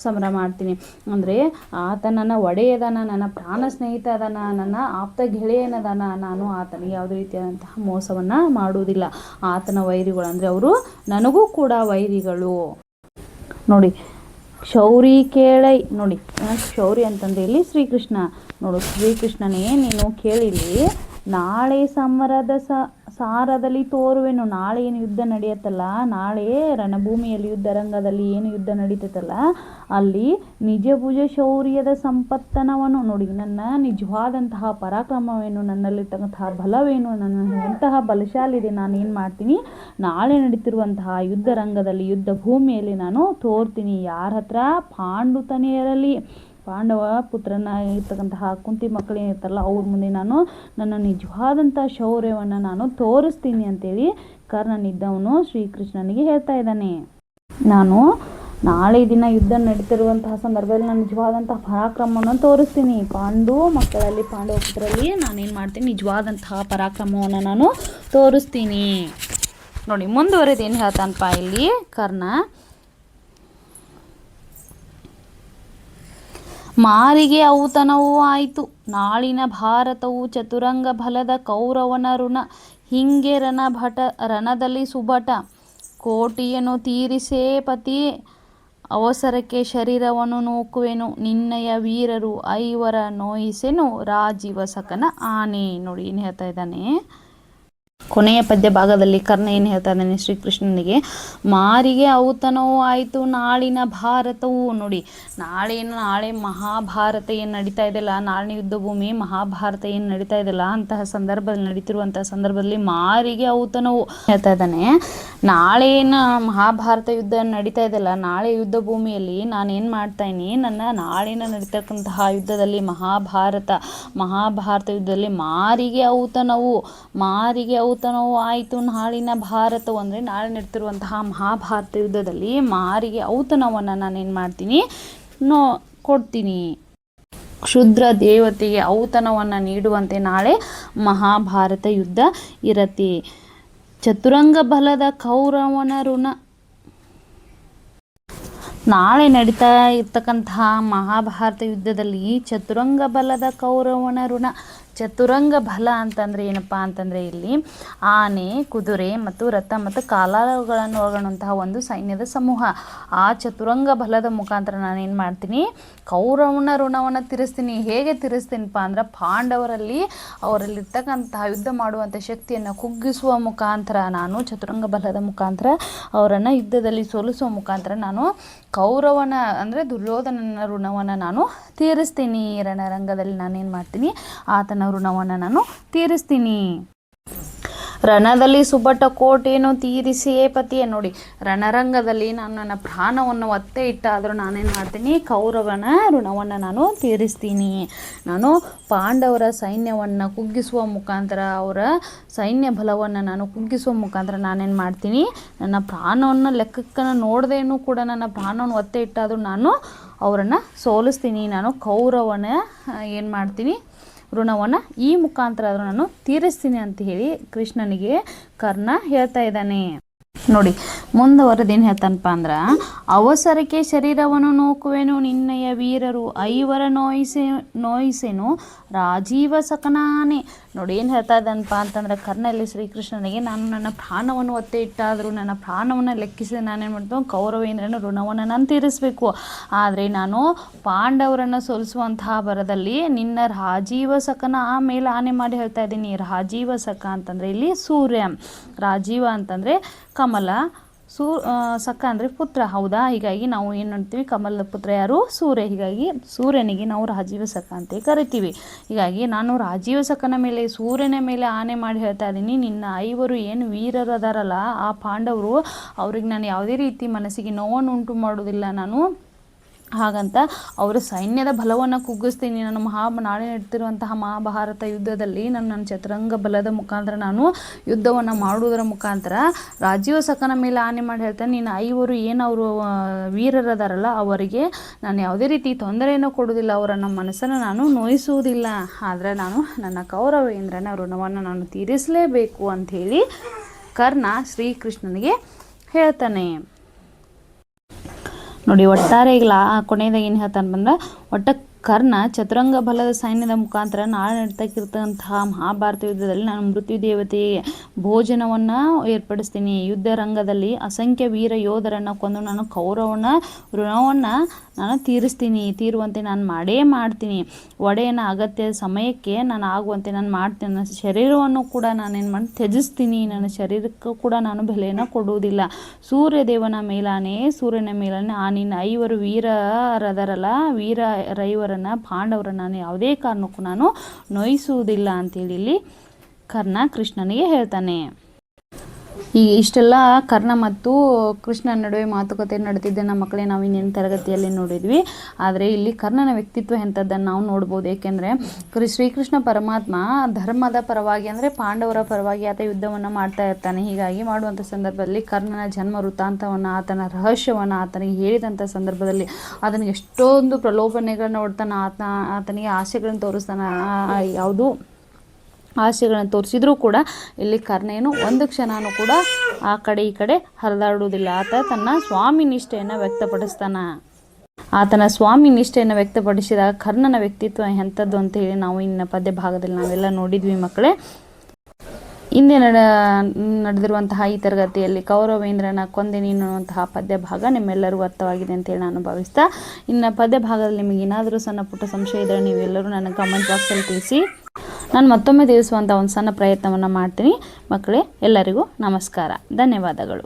ಸಮರ ಮಾಡ್ತೀನಿ. ಅಂದರೆ ಆತ ನನ್ನ ಒಡೆಯದನ, ನನ್ನ ಪ್ರಾಣ ಸ್ನೇಹಿತ ಅದನ, ನನ್ನ ಆಪ್ತ ಗೆಳೆಯನದನ. ನಾನು ಆತನಿಗೆ ಯಾವುದೇ ರೀತಿಯಾದಂತಹ ಮೋಸವನ್ನು ಮಾಡುವುದಿಲ್ಲ. ಆತನ ವೈರಿಗಳು ಅಂದರೆ ಅವರು ನನಗೂ ಕೂಡ ವೈರಿಗಳು. ನೋಡಿ, ಶೌರಿ ಕೇಳೈ, ನೋಡಿ ಶೌರಿ ಅಂತಂದ್ರೆ ಇಲ್ಲಿ ಶ್ರೀಕೃಷ್ಣ. ನೋಡು, ಶ್ರೀಕೃಷ್ಣನೇ ನೀನು ಕೇಳಿಲಿ, ನಾಳೆ ಸಮರದ ಸಾರದಲ್ಲಿ ತೋರುವೆನು. ನಾಳೆ ಏನು ಯುದ್ಧ ನಡೆಯುತ್ತಲ್ಲ, ನಾಳೆ ರಣಭೂಮಿಯಲ್ಲಿ ಯುದ್ಧರಂಗದಲ್ಲಿ ಏನು ಯುದ್ಧ ನಡೀತೈತಲ್ಲ, ಅಲ್ಲಿ ನಿಜಭುಜ ಶೌರ್ಯದ ಸಂಪತ್ತನವನು, ನೋಡಿ ನನ್ನ ನಿಜವಾದಂತಹ ಪರಾಕ್ರಮವೇನು, ನನ್ನಲ್ಲಿರ್ತಕ್ಕಂತಹ ಬಲವೇನು, ನನ್ನ ಎಂತಹ ಬಲಶಾಲಿದೆ, ನಾನು ಏನು ಮಾಡ್ತೀನಿ, ನಾಳೆ ನಡೀತಿರುವಂತಹ ಯುದ್ಧರಂಗದಲ್ಲಿ ಯುದ್ಧ ಭೂಮಿಯಲ್ಲಿ ನಾನು ತೋರ್ತೀನಿ. ಯಾರ ಹತ್ರ, ಪಾಂಡುತನೆಯರಲ್ಲಿ, ಪಾಂಡವ ಪುತ್ರನ ಇರ್ತಕ್ಕಂತಹ ಕುಂತಿ ಮಕ್ಕಳೇನಿರ್ತಾರಲ್ಲ ಅವ್ರ ಮುಂದೆ ನಾನು ನನ್ನ ನಿಜವಾದಂಥ ಶೌರ್ಯವನ್ನು ನಾನು ತೋರಿಸ್ತೀನಿ ಅಂತೇಳಿ ಕರ್ಣನಿದ್ದವನು ಶ್ರೀಕೃಷ್ಣನಿಗೆ ಹೇಳ್ತಾ ಇದ್ದಾನೆ. ನಾನು ನಾಳೆ ದಿನ ಯುದ್ಧ ನಡೀತಿರುವಂತಹ ಸಂದರ್ಭದಲ್ಲಿ ನಾನು ನಿಜವಾದಂತಹ ಪರಾಕ್ರಮವನ್ನು ತೋರಿಸ್ತೀನಿ. ಮಕ್ಕಳಲ್ಲಿ ಪಾಂಡವ ಪುತ್ರರಲ್ಲಿ ನಾನೇನು ಮಾಡ್ತೀನಿ, ನಿಜವಾದಂತಹ ಪರಾಕ್ರಮವನ್ನು ನಾನು ತೋರಿಸ್ತೀನಿ. ನೋಡಿ ಮುಂದುವರೆದು ಏನು ಹೇಳ್ತಾನಪ್ಪ ಇಲ್ಲಿ ಕರ್ಣ, ಮಾರಿಗೆ ಔತಣವೂ ಆಯಿತು. ನಾಳಿನ ಭಾರತವು ಚತುರಂಗ ಬಲದ ಕೌರವನ ಋಣ ಹಿಂಗೆ ರಣದಲ್ಲಿ ಸುಭಟ ಕೋಟಿಯನ್ನು ತೀರಿಸೇ ಪತಿ ಅವಸರಕ್ಕೆ ಶರೀರವನ್ನು ನೂಕುವೆನು. ನಿನ್ನಯ ವೀರರು ಐವರ ನೋಯಿಸೆನು ರಾಜೀವ ಸಕನ ಆನೆ. ನೋಡಿ ಏನು ಹೇಳ್ತಾ ಇದ್ದಾನೆ, ಕೊನೆಯ ಪದ್ಯ ಭಾಗದಲ್ಲಿ ಕರ್ಣ ಏನು ಹೇಳ್ತಾ ಇದ್ದಾನೆ ಶ್ರೀಕೃಷ್ಣನಿಗೆ, ಮಾರಿಗೆ ಔತಣವೂ ಆಯಿತು ನಾಳಿನ ಭಾರತವು. ನೋಡಿ, ನಾಳೆ ಮಹಾಭಾರತ ಏನು ನಡೀತಾ ಇದೆಯಲ್ಲ, ನಾಳಿನ ಯುದ್ಧ ಭೂಮಿ ಮಹಾಭಾರತ ಏನು ನಡೀತಾ ಇದೆಯಲ್ಲ, ಅಂತಹ ಸಂದರ್ಭದಲ್ಲಿ ನಡೀತಿರುವಂತಹ ಸಂದರ್ಭದಲ್ಲಿ ಮಾರಿಗೆ ಔತಣವು ಹೇಳ್ತಾ ಇದ್ದಾನೆ. ನಾಳೆ ಏನು ಮಹಾಭಾರತ ಯುದ್ಧ ನಡೀತಾ ಇದೆಯಲ್ಲ, ನಾಳೆ ಯುದ್ಧ ಭೂಮಿಯಲ್ಲಿ ನಾನೇನು ಮಾಡ್ತಾ ಇದ್ದೀನಿ, ನನ್ನ ನಾಳಿನ ನಡೀತಕ್ಕಂತಹ ಯುದ್ಧದಲ್ಲಿ ಮಹಾಭಾರತ ಯುದ್ಧದಲ್ಲಿ ಮಾರಿಗೆ ಔತಣವು ಆಯಿತು ನಾಳಿನ ಭಾರತವು, ಅಂದರೆ ನಾಳೆ ನಡೀತಿರುವಂತಹ ಮಹಾಭಾರತ ಯುದ್ಧದಲ್ಲಿ ಮಾರಿಗೆ ಔತಣವನ್ನು ನಾನೇನು ಮಾಡ್ತೀನಿ, ಕೊಡ್ತೀನಿ. ಕ್ಷುದ್ರ ದೇವತೆಗೆ ಔತಣವನ್ನು ನೀಡುವಂತೆ ನಾಳೆ ಮಹಾಭಾರತ ಯುದ್ಧ ಇರತ್ತೆ. ಚತುರಂಗ ಬಲದ ಕೌರವನ ಋಣ. ನಾಳೆ ನಡೀತಾ ಇರ್ತಕ್ಕಂತಹ ಮಹಾಭಾರತ ಯುದ್ಧದಲ್ಲಿ ಚತುರಂಗ ಬಲದ ಕೌರವನ ಋಣ. ಚತುರಂಗ ಬಲ ಅಂತಂದರೆ ಏನಪ್ಪ ಅಂತಂದರೆ ಇಲ್ಲಿ ಆನೆ, ಕುದುರೆ ಮತ್ತು ರಥ ಮತ್ತು ಕಾಲಾಳುಗಳನ್ನು ಒಳಗೊಂಡಂತಹ ಒಂದು ಸೈನ್ಯದ ಸಮೂಹ. ಆ ಚತುರಂಗ ಬಲದ ಮುಖಾಂತರ ನಾನೇನು ಮಾಡ್ತೀನಿ, ಕೌರವನ ಋಣವನ್ನು ತೀರಿಸ್ತೀನಿ. ಹೇಗೆ ತೀರಿಸ್ತೀನಪ್ಪ ಅಂದ್ರೆ, ಅವರಲ್ಲಿರ್ತಕ್ಕಂತಹ ಯುದ್ಧ ಮಾಡುವಂಥ ಶಕ್ತಿಯನ್ನು ಕುಗ್ಗಿಸುವ ಮುಖಾಂತರ, ನಾನು ಚತುರಂಗ ಬಲದ ಮುಖಾಂತರ ಅವರನ್ನು ಯುದ್ಧದಲ್ಲಿ ಸೋಲಿಸುವ ಮುಖಾಂತರ ನಾನು ಕೌರವನ ಅಂದರೆ ದುರ್ಯೋಧನನ ಋಣವನ್ನು ನಾನು ತೀರಿಸ್ತೀನಿ. ರಣರಂಗದಲ್ಲಿ ನಾನೇನು ಮಾಡ್ತೀನಿ, ಆತನ ಋಣವನ್ನು ನಾನು ತೀರಿಸ್ತೀನಿ. ರಣದಲ್ಲಿ ಸುಬಟ ಕೋಟೆಯನ್ನು ತೀರಿಸಿಯೇ ಪತಿಯೇ. ನೋಡಿ, ರಣರಂಗದಲ್ಲಿ ನಾನು ನನ್ನ ಪ್ರಾಣವನ್ನು ಒತ್ತೆ ಇಟ್ಟಾದರೂ ನಾನೇನು ಮಾಡ್ತೀನಿ, ಕೌರವನ ಋಣವನ್ನು ನಾನು ತೀರಿಸ್ತೀನಿ. ನಾನು ಪಾಂಡವರ ಸೈನ್ಯವನ್ನು ಕುಗ್ಗಿಸುವ ಮುಖಾಂತರ, ಅವರ ಸೈನ್ಯ ಬಲವನ್ನು ನಾನು ಕುಗ್ಗಿಸುವ ಮುಖಾಂತರ ನಾನೇನು ಮಾಡ್ತೀನಿ, ನನ್ನ ಪ್ರಾಣವನ್ನು ಲೆಕ್ಕಕ್ಕೆ ನೋಡದೇನೂ ಕೂಡ ನನ್ನ ಪ್ರಾಣವನ್ನು ಒತ್ತೆ ಇಟ್ಟಾದರೂ ನಾನು ಅವರನ್ನು ಸೋಲಿಸ್ತೀನಿ. ನಾನು ಕೌರವನ ಏನು ಮಾಡ್ತೀನಿ, ಋಣವನ್ನು ಈ ಮುಖಾಂತರ ಆದರೂ ನಾನು ತೀರಿಸ್ತೀನಿ ಅಂತ ಹೇಳಿ ಕೃಷ್ಣನಿಗೆ ಕರ್ಣ ಹೇಳ್ತಾ ಇದ್ದಾನೆ. ನೋಡಿ, ಮುಂದುವರೆದೇನು ಹೇಳ್ತಾನಪ್ಪ ಅಂದ್ರೆ, ಅವಸರಕ್ಕೆ ಶರೀರವನ್ನು ನೂಕುವೆನು ನಿನ್ನಯ ವೀರರು ಐವರ ನೋಯಿಸೆನು ರಾಜೀವ ಸಕನಾನೆ. ನೋಡಿ, ಏನು ಹೇಳ್ತಾ ಇದ್ದಾನಪ್ಪ ಅಂತಂದ್ರೆ, ಕರ್ಣಲ್ಲಿ ಶ್ರೀಕೃಷ್ಣನಿಗೆ, ನಾನು ನನ್ನ ಪ್ರಾಣವನ್ನು ಒತ್ತೆ ಇಟ್ಟಾದರೂ, ನನ್ನ ಪ್ರಾಣವನ್ನು ಲೆಕ್ಕಿಸಿ ನಾನೇನು ಮಾಡ್ತೀನಿ, ಕೌರವೇಂದ್ರನ ಋಣವನ್ನು ನಾನು ತೀರಿಸಬೇಕು. ಆದರೆ ನಾನು ಪಾಂಡವರನ್ನು ಸೋಲಿಸುವಂತಹ ಬರದಲ್ಲಿ ನಿನ್ನ ರಾಜೀವ ಸಕನ ಆಮೇಲೆ ಆನೆ ಮಾಡಿ ಹೇಳ್ತಾ ಇದ್ದೀನಿ. ರಾಜೀವ ಸಕ ಅಂತಂದರೆ ಇಲ್ಲಿ ಸೂರ್ಯ, ರಾಜೀವ ಅಂತಂದರೆ ಕಮಲ, ಸಕ ಅಂದರೆ ಪುತ್ರ, ಹೌದಾ? ಹೀಗಾಗಿ ನಾವು ಏನು ಮಾಡ್ತೀವಿ, ಕಮಲದ ಪುತ್ರ ಯಾರು? ಸೂರ್ಯ. ಹೀಗಾಗಿ ಸೂರ್ಯನಿಗೆ ನಾವು ರಾಜೀವ ಸಕ ಅಂತ ಕರಿತೀವಿ. ಹೀಗಾಗಿ ನಾನು ರಾಜೀವ ಸಕನ ಮೇಲೆ, ಸೂರ್ಯನ ಮೇಲೆ ಆನೆ ಮಾಡಿ ಹೇಳ್ತಾ ಇದ್ದೀನಿ, ನಿನ್ನ ಐವರು ಏನು ವೀರರು ಅದಾರಲ್ಲ, ಆ ಪಾಂಡವರು, ಅವ್ರಿಗೆ ನಾನು ಯಾವುದೇ ರೀತಿ ಮನಸ್ಸಿಗೆ ನೋವನ್ನು ಉಂಟು ಮಾಡೋದಿಲ್ಲ. ನಾನು ಹಾಗಂತ ಅವರ ಸೈನ್ಯದ ಬಲವನ್ನು ಕುಗ್ಗಿಸ್ತೀನಿ. ನಾನು ನಾಳೆ ನಡೀತಿರುವಂತಹ ಮಹಾಭಾರತ ಯುದ್ಧದಲ್ಲಿ ನನ್ನ ಚತುರಂಗ ಬಲದ ಮುಖಾಂತರ ನಾನು ಯುದ್ಧವನ್ನು ಮಾಡುವುದರ ಮುಖಾಂತರ ರಾಜೀವ ಸಕನ ಮೇಲೆ ಆನೆ ಮಾಡಿ ಹೇಳ್ತಾನೆ, ನೀನು ಐವರು ಏನು ಅವರು ವೀರರದಾರಲ್ಲ, ಅವರಿಗೆ ನಾನು ಯಾವುದೇ ರೀತಿ ತೊಂದರೆಯನ್ನು ಕೊಡುವುದಿಲ್ಲ, ಅವರ ನಮ್ಮ ಮನಸ್ಸನ್ನು ನಾನು ನೋಯಿಸುವುದಿಲ್ಲ. ಆದರೆ ನಾನು ನನ್ನ ಕೌರವೇಂದ್ರನ ಋಣವನ್ನು ನಾನು ತೀರಿಸಲೇಬೇಕು ಅಂಥೇಳಿ ಕರ್ಣ ಶ್ರೀಕೃಷ್ಣನಿಗೆ ಹೇಳ್ತಾನೆ. ನೋಡಿ, ಒಟ್ಟಾರೆ ಈಗ ಕೊನೆಯದಾಗ ಏನು ಹೇಳ್ತಾನೆ ಬಂದ್ರೆ, ಕರ್ಣ ಚತುರಂಗ ಬಲದ ಸೈನ್ಯದ ಮುಖಾಂತರ ನಾಳೆ ನಡೀತಕ್ಕಿರ್ತಕ್ಕಂತಹ ಮಹಾಭಾರತ ಯುದ್ಧದಲ್ಲಿ ನಾನು ಮೃತ್ಯು ದೇವತೆಗೆ ಭೋಜನವನ್ನು ಏರ್ಪಡಿಸ್ತೀನಿ. ಯುದ್ಧ ರಂಗದಲ್ಲಿ ಅಸಂಖ್ಯ ವೀರ ಯೋಧರನ್ನು ಕೊಂದು ನಾನು ಕೌರವನ ಋಣವನ್ನು ನಾನು ತೀರುವಂತೆ ನಾನು ಮಾಡೇ ಮಾಡ್ತೀನಿ. ಒಡೆಯನ ಅಗತ್ಯ ಸಮಯಕ್ಕೆ ನಾನು ಆಗುವಂತೆ ನಾನು ಮಾಡ್ತೀನಿ. ನನ್ನ ಶರೀರವನ್ನು ಕೂಡ ನಾನೇನು ಮಾಡಿ ತ್ಯಜಿಸ್ತೀನಿ. ನನ್ನ ಶರೀರಕ್ಕೂ ಕೂಡ ನಾನು ಬೆಲೆಯನ್ನು ಕೊಡುವುದಿಲ್ಲ. ಸೂರ್ಯನ ಮೇಲಾನೆ ಆ ನಿನ್ನ ಐವರು ವೀರರದರಲ್ಲ, ಪಾಂಡವರನ್ನು ನಾನು ಯಾವುದೇ ಕಾರಣಕ್ಕೂ ನಾನು ನೋಯಿಸುವುದಿಲ್ಲ ಅಂತೇಳಿ ಇಲ್ಲಿ ಕರ್ಣ ಕೃಷ್ಣನಿಗೆ ಹೇಳ್ತಾನೆ. ಈಗ ಇಷ್ಟೆಲ್ಲ ಕರ್ಣ ಮತ್ತು ಕೃಷ್ಣನ ನಡುವೆ ಮಾತುಕತೆ ನಡೆದಿದ್ದ ನಮ್ಮ ಮಕ್ಕಳೇ ನಾವು ಇನ್ನೇನು ತರಗತಿಯಲ್ಲಿ ನೋಡಿದ್ವಿ. ಆದರೆ ಇಲ್ಲಿ ಕರ್ಣನ ವ್ಯಕ್ತಿತ್ವ ಎಂಥದ್ದನ್ನು ನಾವು ನೋಡ್ಬೋದು. ಏಕೆಂದರೆ ಶ್ರೀಕೃಷ್ಣ ಪರಮಾತ್ಮ ಧರ್ಮದ ಪರವಾಗಿ, ಅಂದರೆ ಪಾಂಡವರ ಪರವಾಗಿ ಆತ ಯುದ್ಧವನ್ನು ಮಾಡ್ತಾ ಇರ್ತಾನೆ. ಹೀಗಾಗಿ ಮಾಡುವಂಥ ಸಂದರ್ಭದಲ್ಲಿ ಕರ್ಣನ ಜನ್ಮ ವೃತ್ತಾಂತವನ್ನು, ಆತನ ರಹಸ್ಯವನ್ನು ಆತನಿಗೆ ಹೇಳಿದಂಥ ಸಂದರ್ಭದಲ್ಲಿ ಆತನಿಗೆ ಎಷ್ಟೊಂದು ಪ್ರಲೋಭನೆಗಳನ್ನು ಹೊಡ್ತಾನೆ. ಆತನಿಗೆ ಆಸೆಗಳನ್ನು ತೋರಿಸ್ತಾನೆ. ಯಾವುದು ಆಸೆಗಳನ್ನು ತೋರಿಸಿದ್ರೂ ಕೂಡ ಇಲ್ಲಿ ಕರ್ಣೇನು ಒಂದು ಕ್ಷಣನೂ ಕೂಡ ಆ ಕಡೆ ಈ ಕಡೆ ಹರಿದಾಡುವುದಿಲ್ಲ. ಆತ ತನ್ನ ಸ್ವಾಮಿ ನಿಷ್ಠೆಯನ್ನು ವ್ಯಕ್ತಪಡಿಸ್ತಾನೆ. ಆತನ ಸ್ವಾಮಿ ನಿಷ್ಠೆಯನ್ನು ವ್ಯಕ್ತಪಡಿಸಿದಾಗ ಕರ್ಣನ ವ್ಯಕ್ತಿತ್ವ ಎಂಥದ್ದು ಅಂತ ಹೇಳಿ ನಾವು ಇನ್ನು ಪದ್ಯ ಭಾಗದಲ್ಲಿ ನಾವೆಲ್ಲ ನೋಡಿದ್ವಿ ಮಕ್ಕಳೇ. ಹಿಂದೆ ನಡೆದಿರುವಂತಹ ಈ ತರಗತಿಯಲ್ಲಿ ಕೌರವೇಂದ್ರನ ಕೊಂದೆ ನೀನು ಅನ್ನುವಂತಹ ಪದ್ಯ ಭಾಗ ನಿಮ್ಮೆಲ್ಲರಿಗೂ ಅರ್ಥವಾಗಿದೆ ಅಂತೇಳಿ ನಾನು ಭಾವಿಸ್ತಾ, ಇನ್ನು ಪದ್ಯ ಭಾಗದಲ್ಲಿ ನಿಮಗೆ ಏನಾದರೂ ಸಣ್ಣ ಪುಟ್ಟ ಸಂಶಯ ಇದ್ದರೆ ನೀವೆಲ್ಲರೂ ನನ್ನ ಕಮೆಂಟ್ ಬಾಕ್ಸಲ್ಲಿ ತಿಳಿಸಿ. ನಾನು ಮತ್ತೊಮ್ಮೆ ತಿಳಿಸುವಂಥ ಒಂದು ಸಣ್ಣ ಪ್ರಯತ್ನವನ್ನು ಮಾಡ್ತೀನಿ ಮಕ್ಕಳೇ. ಎಲ್ಲರಿಗೂ ನಮಸ್ಕಾರ, ಧನ್ಯವಾದಗಳು.